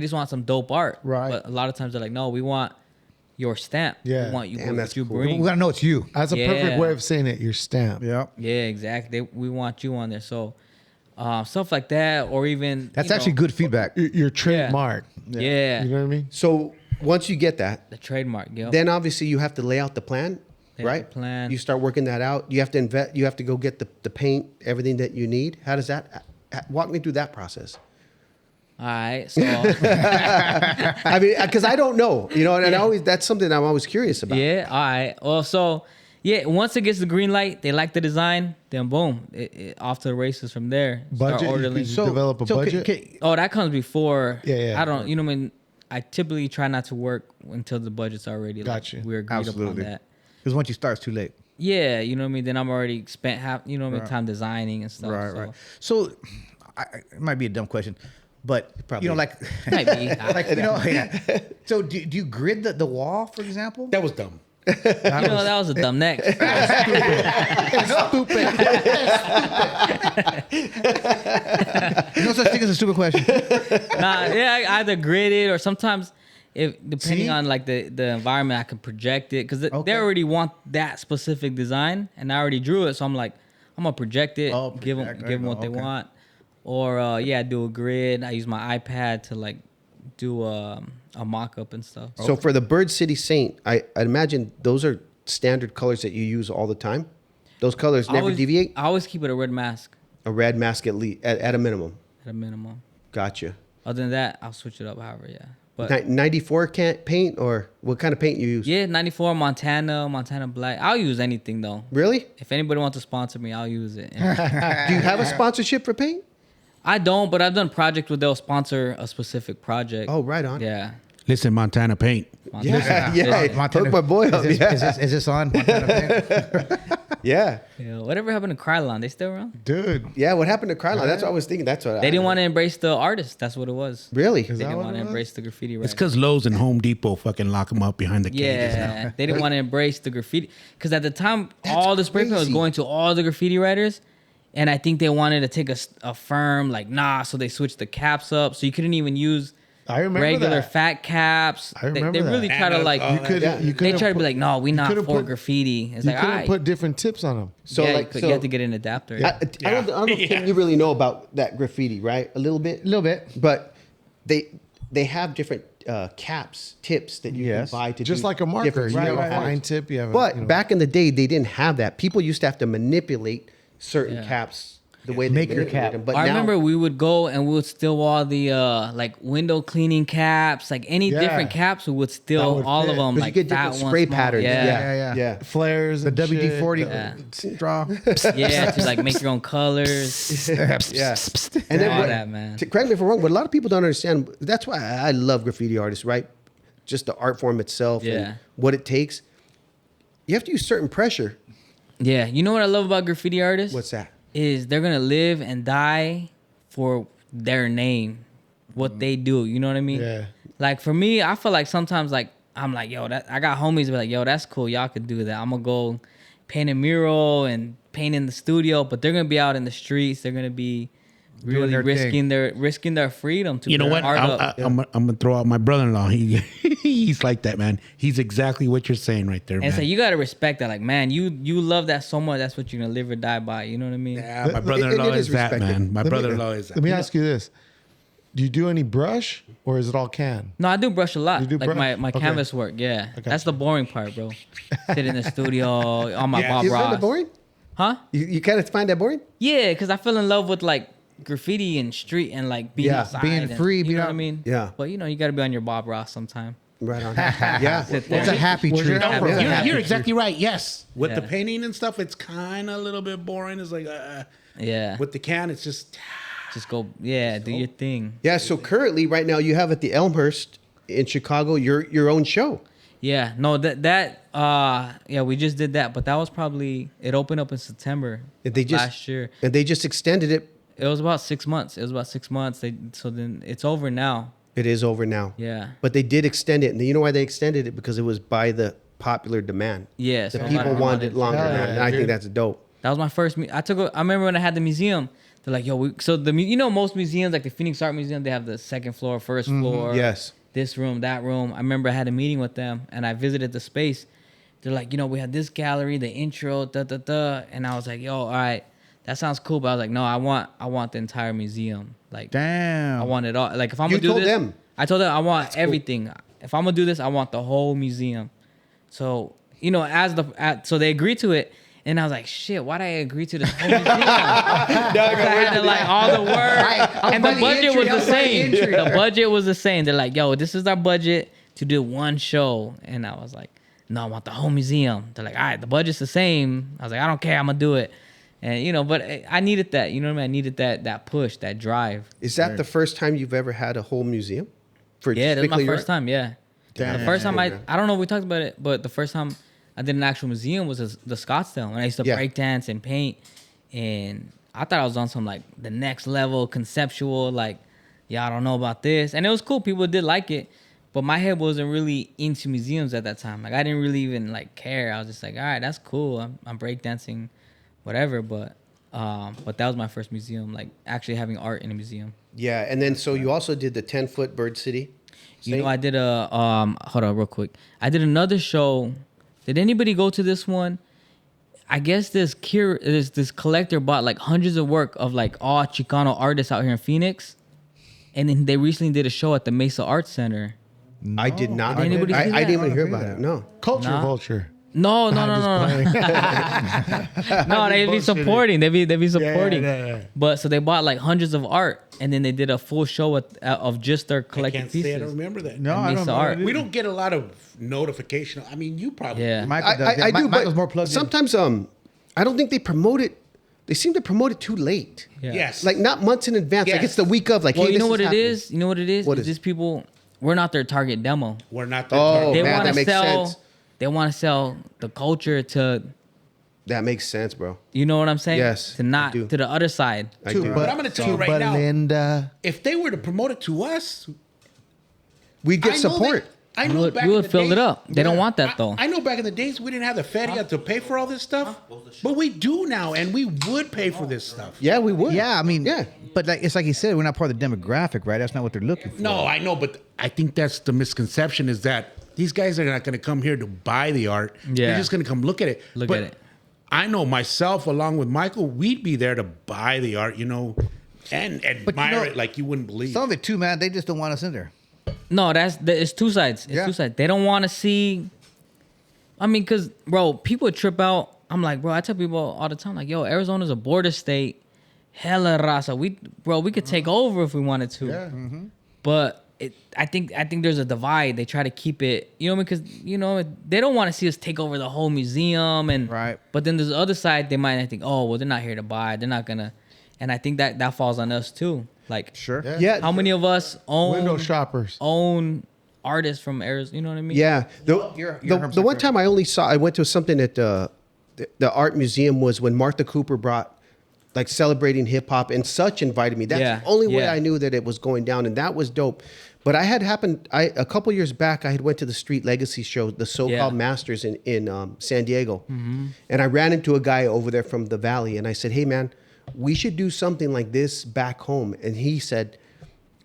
just want some dope art. Right. But a lot of times they're like, no, we want your stamp. Yeah. We want you, Damn, what that's you cool. bring. We gotta know it's you. That's a Yeah. perfect way of saying it. Your stamp. Yeah. Yeah, exactly. We want you on there. So, stuff like that, or even That's you actually know, good feedback. Your trademark. Yeah, You know what I mean? So once you get that, the trademark. Yep. then obviously you have to lay out the plan, Lay out right? the plan. You start working that out. You have to invest. You have to go get the paint, everything that you need. How does that? Walk me through that process. All right. So I mean, because I don't know, you know, and that's something I'm always curious about. yeah. All right. Well, so yeah, once it gets the green light, they like the design, then boom, off to the races from there. Start Budget. ordering. You develop a budget. Oh, that comes before. Yeah. I don't. You know what I mean? I typically try not to work until the budget's already. Gotcha. Like, we're agreed Absolutely. upon that. Because once you start, it's too late. Yeah, you know what I mean. Then I'm already spent half. You know what I mean? Time designing and stuff. Right, so. right. So, it might be a dumb question, but Probably. you know, like, Might be. like you know, yeah. So, do you grid the wall, for example? That was dumb. You know, that was a dumb neck. There's no such thing as a stupid question. Nah, yeah, I either grid it or sometimes, if depending See? on like the environment, I can project it because Okay. they already want that specific design, and I already drew it, so I'm like, I'm gonna project it, Oh, give project. them There you what go. they Okay. want, or yeah, do a grid. I use my iPad to like do a mock up and stuff. So for the Bird City Saint, I imagine those are standard colors that you use all the time. Those colors never deviate. I always keep it a red mask A red mask at least at a minimum. at a minimum. Gotcha. Other than that, I'll switch it up. However, yeah. But 94 can't paint, or what kind of paint you use? yeah, 94 Montana Black. I'll use anything though. Really? If anybody wants to sponsor me, I'll use it. Do you have a sponsorship for paint? I don't, but I've done projects where they'll sponsor a specific project. Oh, right on. Yeah. Listen, Montana Paint. Yeah, Listen, yeah. Hook my boy up. Is Yeah. this on? Montana Paint? Yeah. Yeah, whatever happened to Krylon? They still around? Dude. Yeah. What happened to Krylon? That's what I was thinking. That's what They didn't want to embrace the artist. That's what it was. Really? They didn't want to embrace the graffiti It's writer. because Lowe's and Home Depot fucking lock them up behind the cages now. Yeah, they didn't want to embrace the graffiti because at the time all the spray paint was crazy. going to all the graffiti writers, and I think they wanted to take a firm like nah, so they switched the caps up, so you couldn't even use I remember regular that. fat caps. I remember they really that. try to And, like You could. Yeah. You they couldn't try to be put- like no, we not couldn't for put- graffiti. It's You like couldn't alright. put different tips on them. So yeah, like, you have to get an adapter. I don't know if you really know about that graffiti, right? A little bit. A little bit. But they have different tips that you Yes. can buy to Just do like a marker. different You have colors. a fine tip. You have. But you know, back in the day, they didn't have that. People used to have to manipulate certain Yeah. caps the way they Make your manipulate cap. them. But I now, remember we would go and we would steal all the like window cleaning caps, like any Yeah. different caps. We would steal would all fit. of them. 'Cause you Like get fat different ones, spray small- patterns. Yeah, Yeah. flares. The and WD-40 shit. Yeah. draw. yeah, to like make your own colors. yeah. And then All what- that, man. correct me if I'm wrong, but a lot of people don't understand. That's why I love graffiti artists, right? Just the art form itself Yeah. and what it takes. You have to use certain pressure. Yeah, you know what I love about graffiti artists? What's that? Is they're gonna live and die for their name, what they do. You know what I mean? Yeah. Like for me, I feel like sometimes like I'm like, yo, that I got homies that be like, yo, that's cool. Y'all could do that. I'm gonna go paint a mural and paint in the studio, but they're gonna be out in the streets. They're gonna be really their risking their freedom to You know put what? art up. I'm gonna throw out my brother-in-law. He's like that, man. He's exactly what you're saying right there, And man. so you gotta respect that. Like, man, you love that so much. That's what you're gonna live or die by. You know what I mean? Yeah, my brother-in-law it is is that, respected. man. My brother-in-law is that. Let me ask you this: do you do any brush, or is it all can? No, I do brush a lot. You do like brush? my Okay. canvas work. Yeah, Okay. that's the boring part, bro. Sit in the studio on my Yeah. Bob You find Ross. that boring? Huh? You kind of find that boring? Yeah, because I fell in love with like graffiti and street and like being Yeah, outside, being and- free, You being know out- what I mean? Yeah. But you got to be on your Bob Ross sometime. Right on. Yeah. Sit there. It's a happy Where's tree. your elbow? Yeah. You're exactly right. Yes, with the Yeah. painting and stuff, it's kind of a little bit boring. It's like Yeah. with the can, it's just Just go. Yeah, do your thing. Yeah. So currently, right now, you have at the Elmhurst in Chicago your own show. Yeah. No, yeah, we just did that, but that was probably it opened up in September And they just last year. and they just extended it. It was about 6 months. So then it's over now. It is over now. Yeah. But they did extend it, and you know why they extended it? Because it was by the popular demand. Yeah. The so a lot people of wanted it longer, Hell man. yeah, And I think dude. that's dope. That was my first. I remember when I had the museum. They're like, yo, most museums like the Phoenix Art Museum, they have the second floor, first floor. Yes. This room, that room. I remember I had a meeting with them and I visited the space. They're like, we had this gallery, the intro, and I was like, yo, all right, that sounds cool. But I was like, no, I want the entire museum. Like, Damn. I want it all. Like, if I'm You gonna do told this, them. I told them I want everything. If I'm gonna do this, I want the whole museum. So so they agreed to it, and I was like, shit, why did I agree to this whole museum? I had to like all the work, and the budget was the same. The budget was the same. They're like, yo, this is our budget to do one show, and I was like, no, I want the whole museum. They're like, all right, the budget's the same. I was like, I don't care, I'm gonna do it. And but I needed that, you know what I mean? I needed that push, that drive. Is that the first time you've ever had a whole museum? Yeah, that was my strictly first time. Yeah, Damn. the first time Yeah. I don't know if we talked about it, but the first time I did an actual museum was the Scottsdale, and I used to Yeah. break dance and paint, and I thought I was on some like the next level conceptual, like, yeah, I don't know about this, and it was cool. People did like it, but my head wasn't really into museums at that time. Like, I didn't really even like care. I was just like, all right, that's cool. I'm breakdancing, whatever. But that was my first museum, like actually having art in a museum. Yeah, and then so you also did the 10-foot Bird City. You know, I did hold on real quick. I did another show. Did anybody go to this one? I guess this collector bought like hundreds of work of like all Chicano artists out here in Phoenix. And then they recently did a show at the Mesa Arts Center. I did not. Did anybody see I that? didn't even hear about it. No. Culture Nah. vulture. No. No, they'd be supporting. They'd be supporting. yeah. But so they bought like hundreds of art, and then they did a full show of just their I collected can't say I pieces. don't remember that. No, I Mesa don't know. art. We don't get a lot of notification. I mean, you probably Yeah. do. Michael does. I do, Michael's more but plugged in. sometimes I don't think they promote it. They seem to promote it too late. Yeah. Yes. Like not months in advance. Like Yes. it's the week of. Like, Well, hey, you this know what it happening. is? You know what it is? What It's is just people. We're not their target demo. We're not the Oh, target. They man, want that to makes sell. sense. They want to sell the culture to. That makes sense, bro. You know what I'm saying? Yes, To not I do. to the other side. I do. But I'm going to tell you right now, Belinda. if they were to promote it to us, We I get know support. I You know would- back you in would the fill days- it up. They don't want that, though. I know back in the days we didn't have the feria to pay for all this stuff, but we do now, and we would pay for this stuff. Yeah, we would. Yeah, I mean, yeah. But like, it's like you said, we're not part of the demographic, right? That's not what they're looking for. No, I know, but I think that's the misconception is that these guys are not going to come here to buy the art. Yeah. They're just going to come look at it. Look But at it. I know myself, along with Michael, we'd be there to buy the art, and admire know, it like you wouldn't believe. Some of it too, man. They just don't want us in there. No, it's two sides. It's Yeah. two sides. They don't want to see. I mean, cause bro, people trip out. I'm like, bro, I tell people all the time, like, yo, Arizona's a border state. Hella raza. We could take over if we wanted to. Yeah. But I think there's a divide. They try to keep it, because they don't want to see us take over the whole museum, and Right. But then there's the other side. They might think, oh, well, they're not here to buy. They're not gonna. And I think that falls on us too. Like, Sure. Yeah. Yeah. how many of us Window shoppers. own artists from Arizona? You know what I mean? Yeah. You're The one time I went to something at the art museum was when Martha Cooper brought like celebrating hip hop and such invited me. That's Yeah, the only way yeah. I knew that it was going down, and that was dope. But a couple years back, I had went to the Street Legacy show, the so-called Yeah. Masters in San Diego, and I ran into a guy over there from the Valley, and I said, "Hey, man, we should do something like this back home. And he said,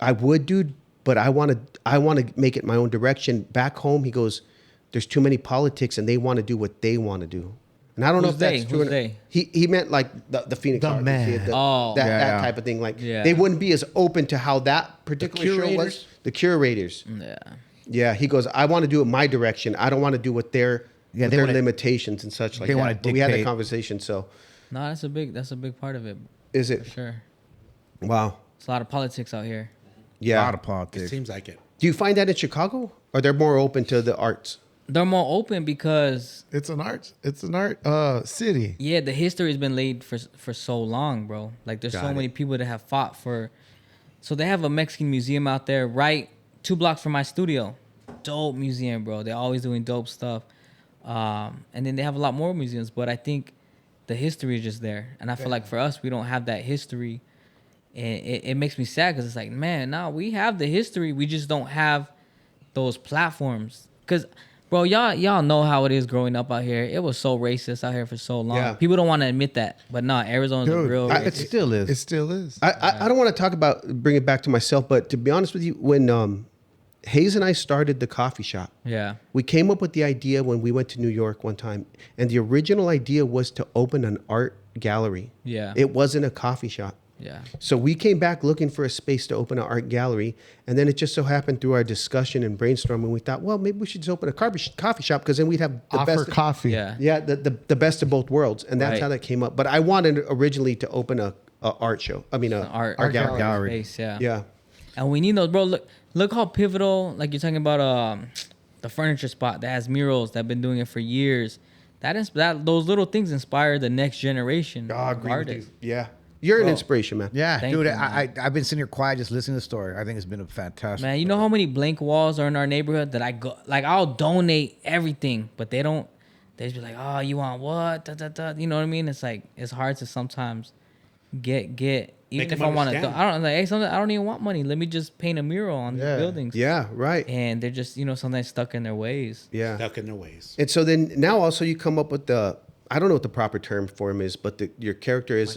I would, dude, but I want to make it my own direction. Back home, he goes, there's too many politics and they want to do what they want to do. And I don't know if that's true. Who's they? He meant like the Phoenix The Arts, man. that type of thing. Like Yeah. they wouldn't be as open to how that particular show was. curators? The curators. Yeah. Yeah, he goes, I want to do it my direction. I don't want to do what their Yeah, what they their wanna- limitations and such like they that. wanna But we had that dictate. conversation. So No, that's a big part of it. is For it? sure. Wow. It's a lot of politics out here. A Yeah. lot of It politics. seems like it. Do you find that in Chicago? Or they're more open to the arts? They're more open because It's an art city. yeah, the history has been laid for so long, bro. Like there's so Got it. many people that have fought for. So they have a Mexican museum out there, right 2 blocks from my studio. Dope museum, bro. They're always doing dope stuff. And then they have a lot more museums, but I think the history is just there. And I feel like for us, we don't have that history. And it makes me sad because it's like, man, nah, we have the history. We just don't have those platforms. Because, bro, y'all know how it is growing up out here. It was so racist out here for so long. Yeah. People don't want to admit that. But nah, Arizona's a Dude, real I- racist. It still is. It still is. I don't want to talk about bring it back to myself, but to be honest with you, when Highz and I started the coffee shop, Yeah. we came up with the idea when we went to New York one time, and the original idea was to open an art gallery. Yeah. It wasn't a coffee shop. Yeah. So we came back looking for a space to open an art gallery, and then it just so happened through our discussion and brainstorming, we thought, well, maybe we should just open a coffee shop because then we'd have the Offer best. coffee. Yeah. Yeah, the best of both worlds, and that's Right. how that came up. But I wanted originally to open a art show. I mean, a Art gallery. gallery. Space, yeah. Yeah, And we need those, bro. Look how pivotal. Like you're talking about the furniture spot that has murals that have been doing it for years. Those little things inspire the next generation of artists. Yeah, you're an inspiration, man. Yeah, Thank dude. you, I've been sitting here quiet just listening to the story. I think it's been a fantastic. Man, you know how many blank walls are in our neighborhood that I go like I'll donate everything, but they don't. They just be like, oh, you want what? Da, da, da. You know what I mean? It's like it's hard to sometimes get even Make if them I want to. understand. I don't like. Hey, sometimes I don't even want money. Let me just paint a mural on the Yeah. buildings. Yeah, right. And they're just sometimes stuck in their ways. Yeah. Stuck in their ways. And so then now also you come up with I don't know what the proper term for him is, but your character is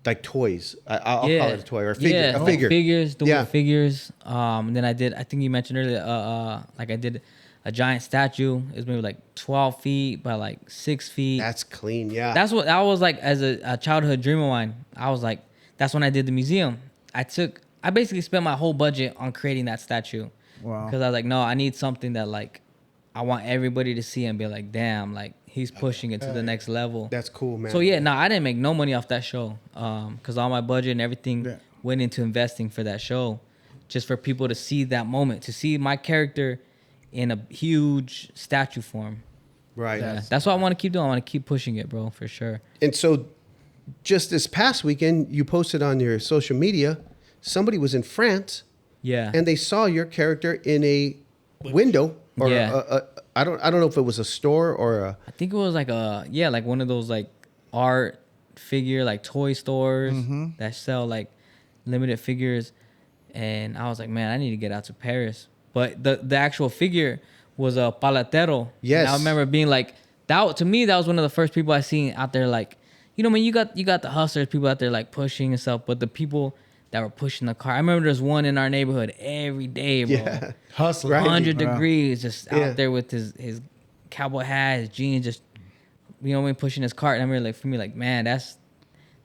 like toys. I'll call it a toy or a figure. Yeah, A figure. Figures, doing Yeah. figures. Then I think you mentioned earlier, like I did a giant statue. It was maybe like 12 feet by like 6 feet. That's clean. Yeah. That's what I was like as a childhood dream of mine. I was like, that's when I did the museum. I basically spent my whole budget on creating that statue. Wow. Because I was like, no, I need something that like, I want everybody to see and be like, damn, like he's pushing it to the next level. That's cool, man. So yeah, I didn't make no money off that show. Cause all my budget and everything went into investing for that show. Just for people to see that moment, to see my character in a huge statue form. Right. Yeah, that's what I want to keep doing. I want to keep pushing it, bro, for sure. And so just this past weekend, you posted on your social media, somebody was in France Yeah. and they saw your character in a window or Yeah. I don't know if it was a store or a I think it was like like one of those like art figure, like toy stores that sell like limited figures. And I was like, man, I need to get out to Paris. But the actual figure was a paletero. Yes. And I remember being like, that to me, that was one of the first people I seen out there. Like, you know, you got the hustlers, people out there like pushing and stuff. But the people that were pushing the car, I remember there's one in our neighborhood every day, bro. yeah. Hustler. Right. 100 degrees, just Yeah. out there with his cowboy hat, his jeans, just pushing his cart. And I remember, like, for me, like, man, that's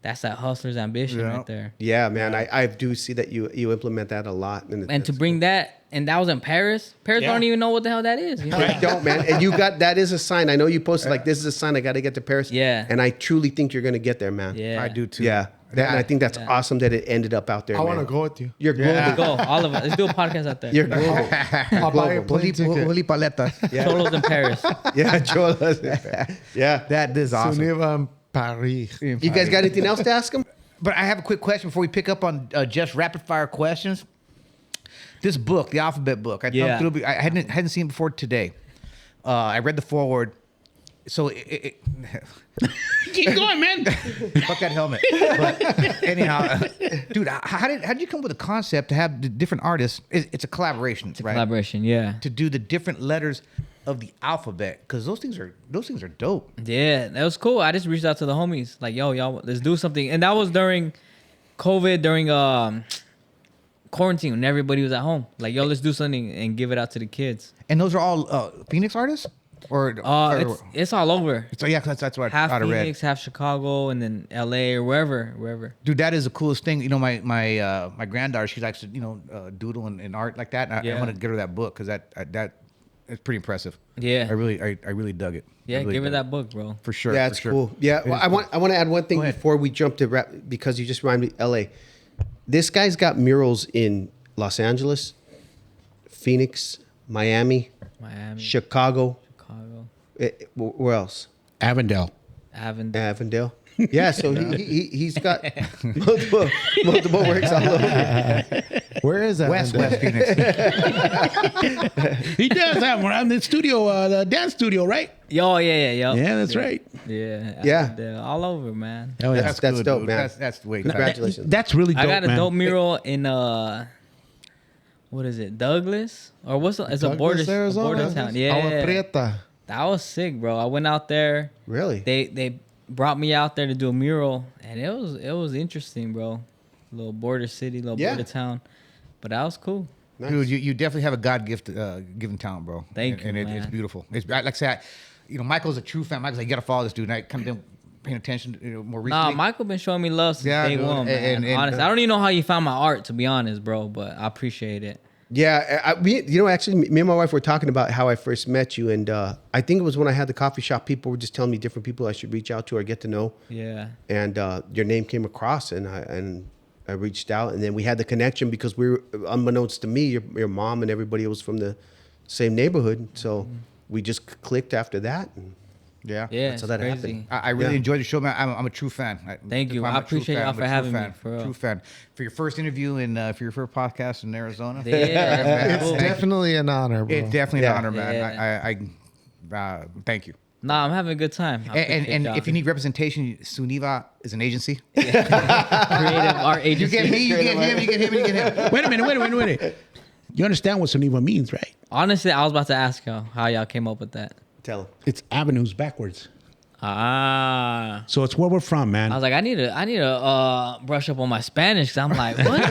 that hustler's ambition right there. Yeah, man. I do see that you implement that a lot. And to that's bring that, and that was in Paris. Paris Yeah. don't even know what the hell that is. You know? I don't, man. And that is a sign. I know you posted like, this is a sign I got to get to Paris. Yeah. And I truly think you're going to get there, man. Yeah, I do too. Yeah. And I think that's Yeah. awesome that it ended up out there, I man. want to go with you. You're global. Go, all of us. Let's do a podcast out there. You're global. I'll buy a plane ticket. Holy paleta. Solos in Paris. Yeah, Joel. Yeah. That is awesome. SeunevA Paris. You guys got anything else to ask him? But I have a quick question before we pick up on Jeff's rapid fire questions. This book, the alphabet book, I thumbed through. I hadn't seen it before today. I read the foreword. So Keep going, man. fuck that helmet. But anyhow, dude, how did you come with the concept to have the different artists? It's a collaboration, right? Collaboration, yeah. To do the different letters. of the alphabet because those things are dope. Yeah, that was cool. I just reached out to the homies, like, yo, y'all, let's do something. And that was during COVID, during quarantine, when everybody was at home. Like, yo, let's do something and give it out to the kids. And those are all Phoenix artists, or It's all over. so yeah, that's what Half I read. Phoenix, half Chicago, and then LA or wherever. Dude, that is the coolest thing. You know, my granddaughter, she likes to doodle and art like that. And I want to get her that book because that it's pretty impressive. Yeah. I really dug it. Yeah, I really give her dug that book, bro. for sure. Yeah, for it's sure. cool. Yeah, well, I want to add one thing Go ahead. before we jump to rap because you just reminded me L.A. This guy's got murals in Los Angeles, Phoenix, Miami, Chicago. Where else? Avondale. Avondale. Yeah, so he's got multiple works all over. Where is that? West Phoenix. He does have one in the studio, the dance studio, right? Yo, yeah. Yeah, that's right. Yeah. Yeah. They're all over, man. Oh, yeah. That's good, dope, dude. man. That's way. Congratulations. That's really dope, I got a man. dope mural in what is it, Douglas? Or what's it's a border town. Yeah. Agua Prieta. That was sick, bro. I went out there. Really? They brought me out there to do a mural, and it was interesting, bro. Little border city, border town, but that was cool. Nice. Dude, you definitely have a God given talent, bro. Thank you, and it's man. beautiful. It's like I say, Michael's a true fan. Michael's like, you gotta follow this dude. And I kind of been paying attention more recently. Nah, Michael been showing me love since day dude. one, man. And- Honestly, I don't even know how you found my art, to be honest, bro. But I appreciate it. Yeah, actually, me and my wife were talking about how I first met you, and I think it was when I had the coffee shop. People were just telling me different people I should reach out to or get to know. Yeah. And your name came across, and I reached out, and then we had the connection because we were, unbeknownst to me, your mom and everybody was from the same neighborhood, so we just clicked after that. And Yeah. Yeah. That's It's how that crazy. happened. I really Yeah. enjoyed the show, man. I'm a true fan. Thank you. I'm I a true appreciate fan. y'all I'm a for true having fan. me, for real. True fan. For your first interview and for your first podcast in Arizona. Yeah. It's definitely an honor, bro. It's definitely an Yeah. honor, man. Yeah. I thank you. Nah, I'm having a good time. I appreciate And y'all. if you need representation, SeunevA is an agency. creative art You agency. get me, you get him, you get him, you get him. Wait a minute. You understand what SeunevA means, right? Honestly, I was about to ask y'all how y'all came up with that. Tell him. It's avenues backwards. Ah. So it's where we're from, man. I was like, I need to brush up on my Spanish, because I'm like, what?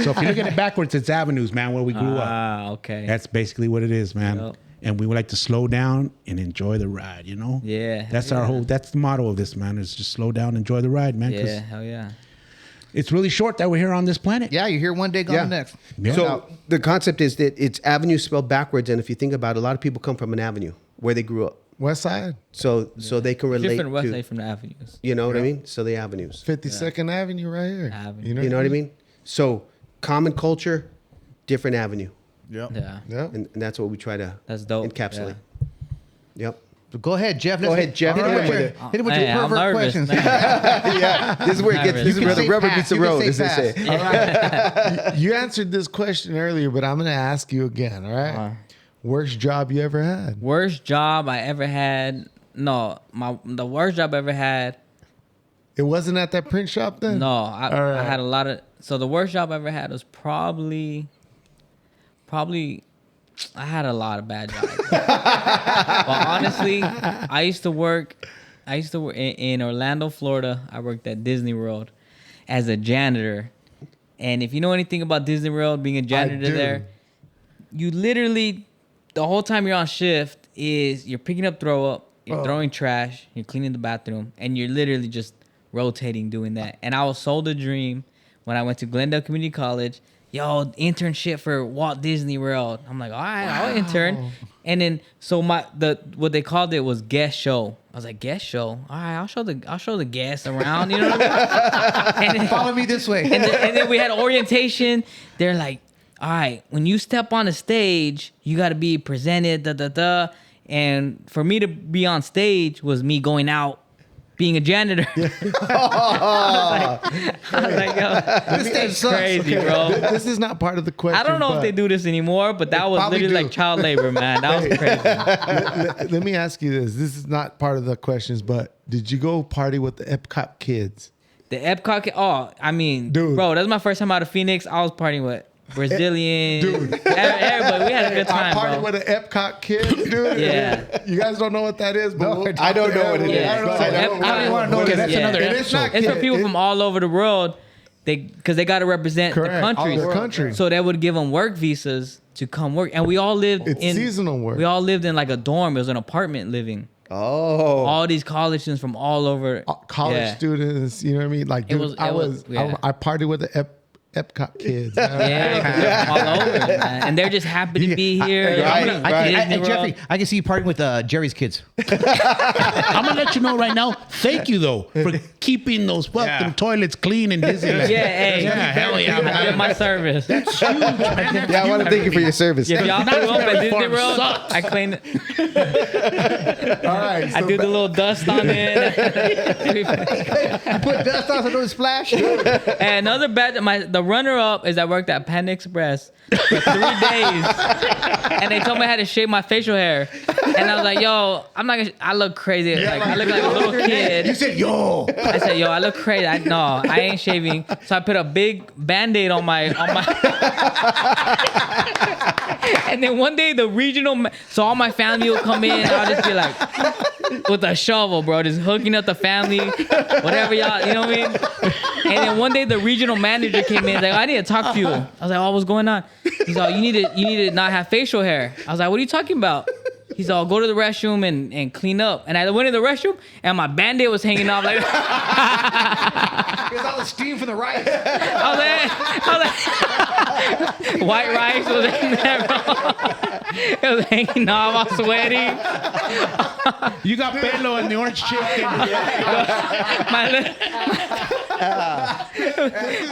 So if you look at it backwards, it's avenues, man, where we grew up. Ah, okay. That's basically what it is, man. Yep. And we would like to slow down and enjoy the ride, you know? Yeah. That's our whole, that's the motto of this, man, is just slow down, enjoy the ride, man. 'cause Yeah, hell yeah. it's really short that we're here on this planet. Yeah, you're here one day, gone Yeah. the next. Yeah. So the concept is that it's avenue spelled backwards, and if you think about it, a lot of people come from an avenue where they grew up, West Side, so they can relate Different west to, side from the avenues. you know what I mean? So the avenues. 52nd Avenue, right here. Avenue. You know what I mean? So common culture, different avenue, Yep. Yeah. Yeah. and that's what we try to That's dope. encapsulate. Yep. So go ahead, Jeff. Go ahead, Jeff. Hit him All with right. your, hit him with Hey, your I'm pervert nervous, questions. man. Yeah, this is where it gets. This is You where can the say rubber pass. meets the You can road, say as they say. pass. You answered this question earlier, but I'm going to ask you again, all right? Worst job you ever had? Worst job I ever had. No, the worst job I ever had. It wasn't at that print shop then? No, All I right. had a lot of. So the worst job I ever had was probably. I had a lot of bad jobs. But honestly, I used to work in Orlando, Florida. I worked at Disney World as a janitor. And if you know anything about Disney World, being a janitor do. there, you literally, the whole time you're on shift, you're picking up throw up, you're throwing trash, you're cleaning the bathroom, and you're literally just rotating doing that. And I was sold a dream when I went to Glendale Community College. Yo, internship for Walt Disney World. I'm like, all right, I'll intern. And then so what they called it was guest show. I was like, guest show. All right, I'll show the guests around. You know what I mean? And then, Follow me this way. and then we had orientation. They're like, all right, when you step on the stage, you got to be presented. And for me to be on stage was me going out, being a janitor. I was like, yo, this is crazy, bro. This is not part of the question. I don't know if but they do this anymore, but that was probably literally do. like child labor, man. That was crazy. Let me ask you this. This is not part of the questions, but did you go party with the Epcot kids? The Epcot, I mean, Dude. bro, that's my first time out of Phoenix. I was partying with Brazilian, everybody. We had a good time, I partied bro. with an Epcot kid, dude. Yeah. You guys don't know what that is, but I don't know what it is. Yeah. I don't know So what that is. Epcot- I don't want to know Okay, what that's it is. another It is episode. not It's for kid. people from all over the world. Because they got to represent Correct. the country. All the country. So they would give them work visas to come work, and we all lived It's in seasonal work. We all lived in like a dorm. It was an apartment living. Oh. All these college students from all over. College Yeah. students, you know what I mean? Like, dude, I partied with the Epcot kids. Yeah, 'cause they're from all over, man. And they're just happy to be here. Hey, Jeffrey, I can see you partying with Jerry's kids. I'm gonna let you know right now. Thank you though for keeping those fucking toilets clean and Disneyland. Yeah, hey, hell yeah, I man. did my service. That's huge, man. That's Yeah, I want to thank you for your service. If y'all grew up at Disney Farm World, sucks. I clean it. All right. I do the little dust on it. Put dust on so don't splash. And another bad, the runner-up is I worked at Panda Express for 3 days, and they told me I had to shave my facial hair, and I was like, "Yo, I'm not gonna. I look crazy. Like, I look like a little You kid." said, yo. I said, "Yo, I look crazy. No, I ain't shaving." So I put a big Band-Aid on my. And then one day the regional, so all my family will come in, and I'll just be like, with a shovel, bro, just hooking up the family, whatever y'all, you know what I mean? And then one day the regional manager came in, like, I need to talk to you. I was like, oh, what's going on? He's like, you need to not have facial hair. I was like, what are you talking about? He's all, go to the restroom and clean up. And I went to the restroom, and my Band-Aid was hanging off like. There's all the steam from the rice. I was like, white rice was in there, bro. It was hanging off. I was sweating. You got pelo and the orange chicken.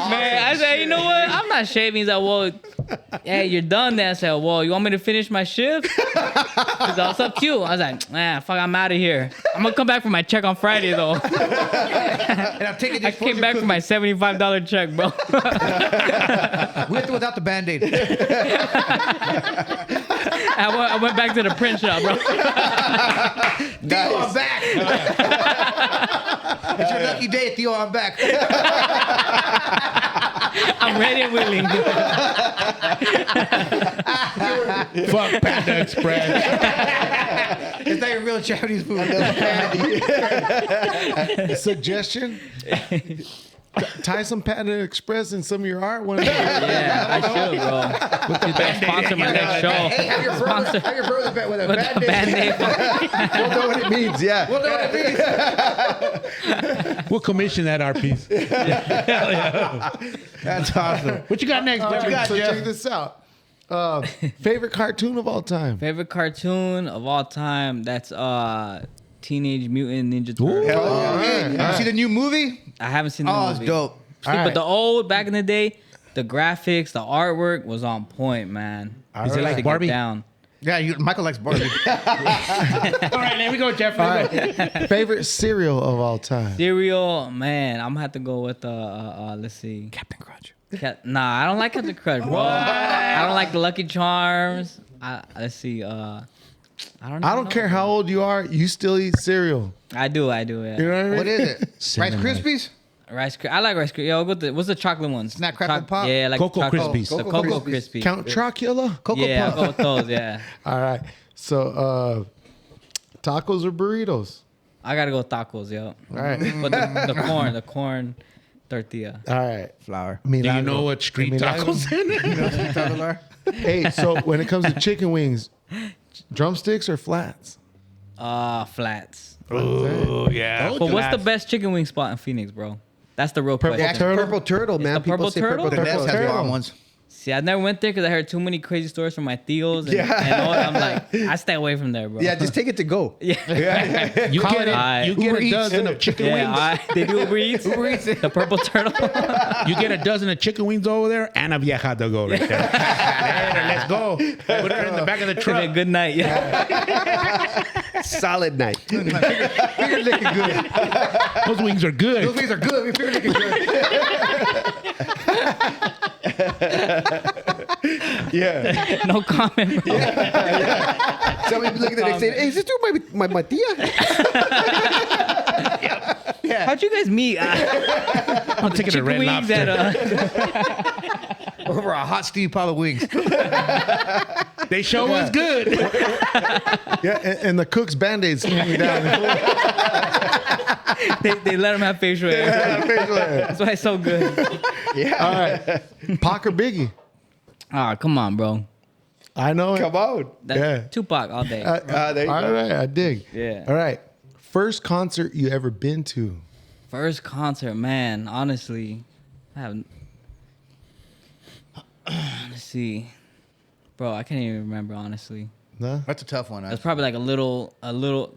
Man, I said, you know what? I'm not shaving. He's like, well, hey, you're done then. I said, well, you want me to finish my shift? He's like, what's up to you? I was like, fuck, I'm out of here. I'm going to come back for my check on Friday, though. And I'm taking I this came back for my $75 check, bro. with or without the Band-Aid. I went back to the print shop, bro. Theo, I'm back. It's your lucky day, Theo, I'm back. I'm ready and willing. Fuck Panda Express. It's not your real Japanese food. Suggestion? Tie some Panda Express in some of your art. Yeah, I should, bro. You better sponsor my next show. Hey, have your brother with a With the Band-Aid. We'll know what it means. Yeah. We'll know what it means. We'll commission that art piece. That's awesome. What you got next? All What you right, got, so Jeff? check this out. Favorite cartoon of all time? Favorite cartoon of all time? That's Teenage Mutant Ninja Turtles. Oh, hey, you see the new movie? I haven't seen the Oh, movie. it's dope. See, but the old, back in the day, the graphics, the artwork was on point, man. Is it like To get Barbie? down. Yeah, Michael likes Barbie. All right, there we go, Jeff. All right. Favorite cereal of all time? Cereal, man, I'm gonna have to go with let's see. Captain Crunch. Nah, I don't like Captain Crunch, bro. I don't like the Lucky Charms. Let's see. I don't know. care how old you are, you still eat cereal. I do. Yeah. You know what I mean? What is it? Rice Krispies? Rice Krispies. I like Rice Krispies. Yo, what's the chocolate ones? Snack, Crackle, Pop? Yeah, like Cocoa chocolate- Krispies. The Cocoa Cocoa Krispies. Krispies. Count Chocula? Cocoa Yeah, I'll Puff. go with those. Yeah, All right. So, tacos or burritos? I gotta go with tacos, yo. All right. But the corn tortilla. All right. Flour. Do you know what street tacos in? Hey, so when it comes to chicken wings, drumsticks or flats? Flats. Oh, yeah. But what's the best chicken wing spot in Phoenix, bro? That's the real Purple question. Turtle? Purple turtle, man. the People Purple say Turtle? purple The Nest has the Turtle. long ones. See, I never went there because I heard too many crazy stories from my tios. And all. I'm like, I stay away from there, bro. Yeah, just take it to go. You get Uber a Eats. dozen of chicken wings. They do Uber Eats. The Purple Turtle. You get a dozen of chicken wings over there and a vieja to go right there. There, let's go. Put her in the back of the It's gonna be a truck. good night. Yeah. Solid night. Finger licking good. Those wings are good. Those wings are good. Finger licking good. Yeah. No comment, bro. Somebody be looking at the next day. Hey, is this dude my tia? How'd you guys meet? I'm taking a Chicken red wings lobster. at over a hot steam pile of wings. They show us good. Yeah, and the cook's Band-Aids hanging down. They let him have facial hair. That's why it's so good. All right. Pac or Biggie? Ah, come on, bro. I know it. Come on. That's Yeah. Tupac all day. There you All go. right, I dig. Yeah. All right. First concert you ever been to? First concert, man. Honestly, I haven't. Let's see, bro. I can't even remember honestly. No? That's a tough one. That's probably like a little. If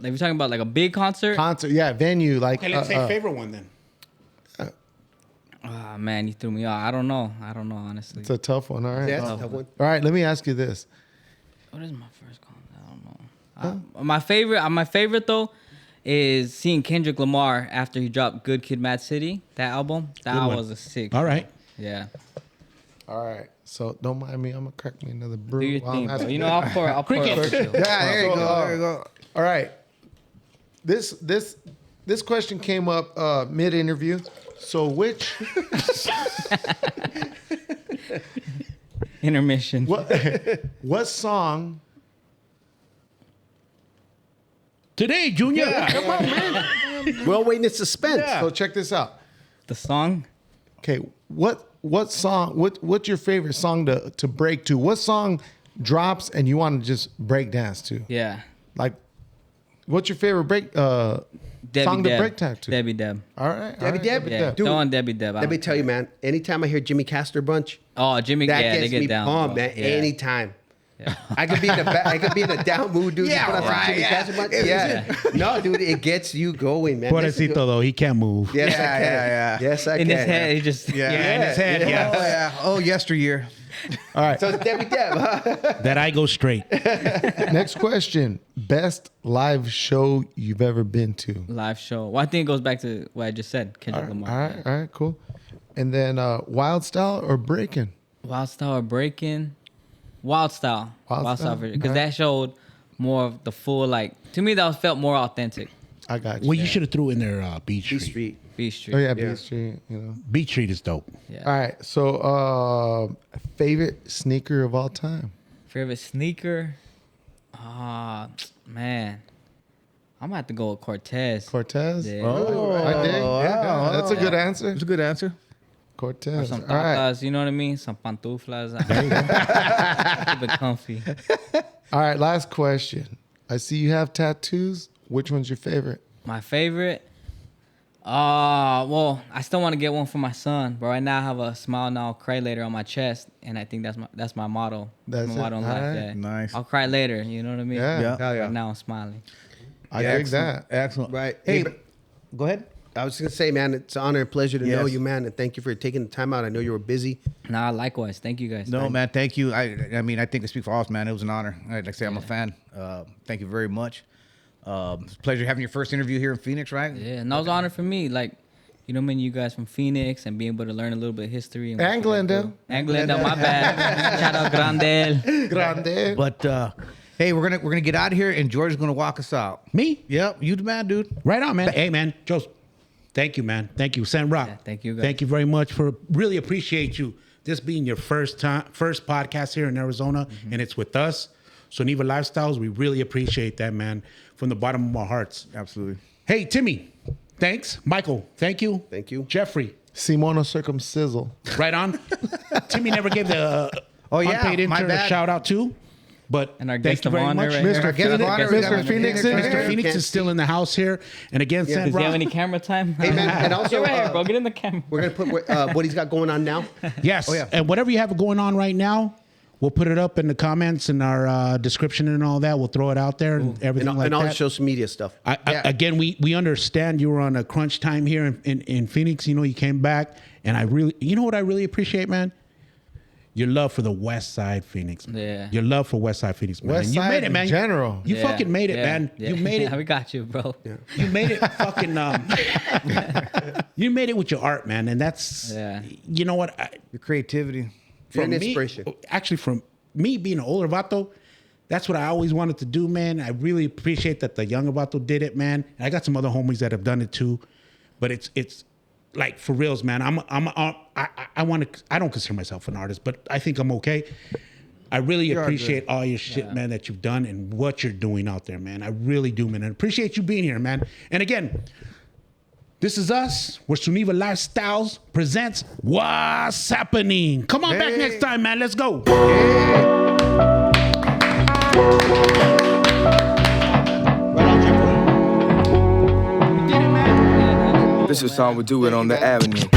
you're talking about like a big concert, Concert, yeah, venue. Like, Okay, let's say favorite one then. ah man, you threw me off. I don't know honestly. it's a tough one. All right. Yeah, that's a tough one. All right, let me ask you this. What is my first concert? I don't know. My favorite though is seeing Kendrick Lamar after he dropped Good Kid, Mad City. That album, that one. was a sick. All right. Yeah. All right. So don't mind me. I'm going to crack me another brew. Do your while I'm thing, bro. asking You know, I'll pour up. Cricket. Chill. Yeah, there you go. There you go. All right. This question came up mid-interview. So which Intermission. what song? Today, Junior. Come on, man. We're all waiting in suspense. So check this out. The song? Okay, what song? What's your favorite song to break to? What song drops and you want to just break dance to? Yeah. Like, what's your favorite break song to break tag to? Debbie Deb. All right, Debbie Deb? Yeah. Dude, Throw on Debbie Deb. Let me tell you, man. Anytime I hear Jimmy Castor Bunch, Oh, Jimmy. that Yeah, they gets get me down. pumped, bro. man. Yeah. Anytime. Yeah. I could be in a down mood, dude. Yeah, You put on some right, Jimmy yeah. Castor Bunch. Yeah. No, dude, it gets you going, man. Pobrecito, though, he can't move. Yes, Yeah, I can. yeah. Yes, I In can. his head, he just. Yeah. in his head, Oh, yeah. yeah. Oh, yesteryear. All right. So it's Debbie Deb, huh? That I go straight. Next question: best live show you've ever been to? Live show. Well, I think it goes back to what I just said. All Kendrick right, Lamar. all right, cool. And then Wild Style or Breaking? Wild Style or Breaking? Wild Style. Wild Style? Because Alright. that showed more of the full, like, to me, that felt more authentic. I got you. Well, you should have threw in there Beach B Street. Street. B Street. Oh yeah, Yeah. B Street. You know. Beach Street is dope. Yeah. All right. So, favorite sneaker of all time? Favorite sneaker? Ah, man. I'm going to have to go with Cortez. Cortez. Yeah. I dig. Yeah, that's a good answer. That's a good answer. Cortez. Some All right. tatas, you know what I mean? Some pantuflas. Keep it comfy. All right. Last question. I see you have tattoos. Which one's your favorite? My favorite? Well, I still want to get one for my son, but right now I have a Smile Now, Cry Later on my chest, and I think that's my motto. That's my it? motto in life. Alright. Yeah. Nice. I'll cry later. You know what I mean? Yeah. Yeah. Hell yeah. Right now I'm smiling. I Yeah, dig that. Excellent. Right. Hey, Hey, go ahead. I was going to say, man, it's an honor and pleasure to know Yes. you, man. And thank you for taking the time out. I know you were busy. Nah, likewise. Thank you guys. No, man, thank you. I mean, I think I speak for all of us, man. It was an honor. Like I say, I'm a fan. Thank you very much. It's a pleasure having your first interview here in Phoenix, right? Yeah, and that was an honor for me. Like, you know, you guys from Phoenix and being able to learn a little bit of history. And Glendale. And Glendale, my bad. Shout out Grandel. Grande. But hey, we're gonna get out of here, and George is gonna walk us out. Me? Yep, you the man, dude. Right on, man. Hey, man. Joseph, thank you, man. Thank you. Sentrock. Yeah, thank you, guys. Thank you very much really appreciate you. This being your first podcast here in Arizona, and it's with us. SeunevA Lifestyles, we really appreciate that, man, from the bottom of our hearts. Absolutely. Hey, Timmy, thanks. Michael, thank you. Thank you. Jeffrey, Simona Circumcizzle. right on. Timmy never gave the Oh, yeah, unpaid my intern a bad. shout out too. But And our thank guest you of very honor much. right here. Mr. Guest of Phoenix, honor, Mr. Phoenix, Mr. is here. Phoenix is still in the house here. And again, Yeah. Does he have Sentrock. any camera time? Hey, man, and also, get right here, bro. Get in the camera. We're going to put what he's got going on now. Yes. Oh, yeah. And whatever you have going on right now, we'll put it up in the comments and our description and all that. We'll throw it out there and everything And, like and all the that. social media stuff. Again, we understand you were on a crunch time here in Phoenix. You know, you came back, and you know what I really appreciate, man? Your love for the West Side Phoenix. Man. Yeah. Your love for West Side Phoenix, man. West And you Side made it, in man. general. You Yeah, fucking made it, yeah, man. yeah. You made it. We got you, bro. You made it fucking. You made it with your art, man, and that's. Yeah. You know what? Your creativity. You're an me- inspiration. Actually, from me being an older vato, that's what I always wanted to do, man. I really appreciate that the younger vato did it, man. And I got some other homies that have done it too, but it's like for reals, man. I don't consider myself an artist, but I think I'm okay. I really appreciate all your shit, man, that you've done and what you're doing out there, man. I really do, man. I appreciate you being here, man. And again, this is us. We're SeunevA Lifestyles presents What's Sappening. Come on back next time, man. Let's go. This is how we do it on the avenue.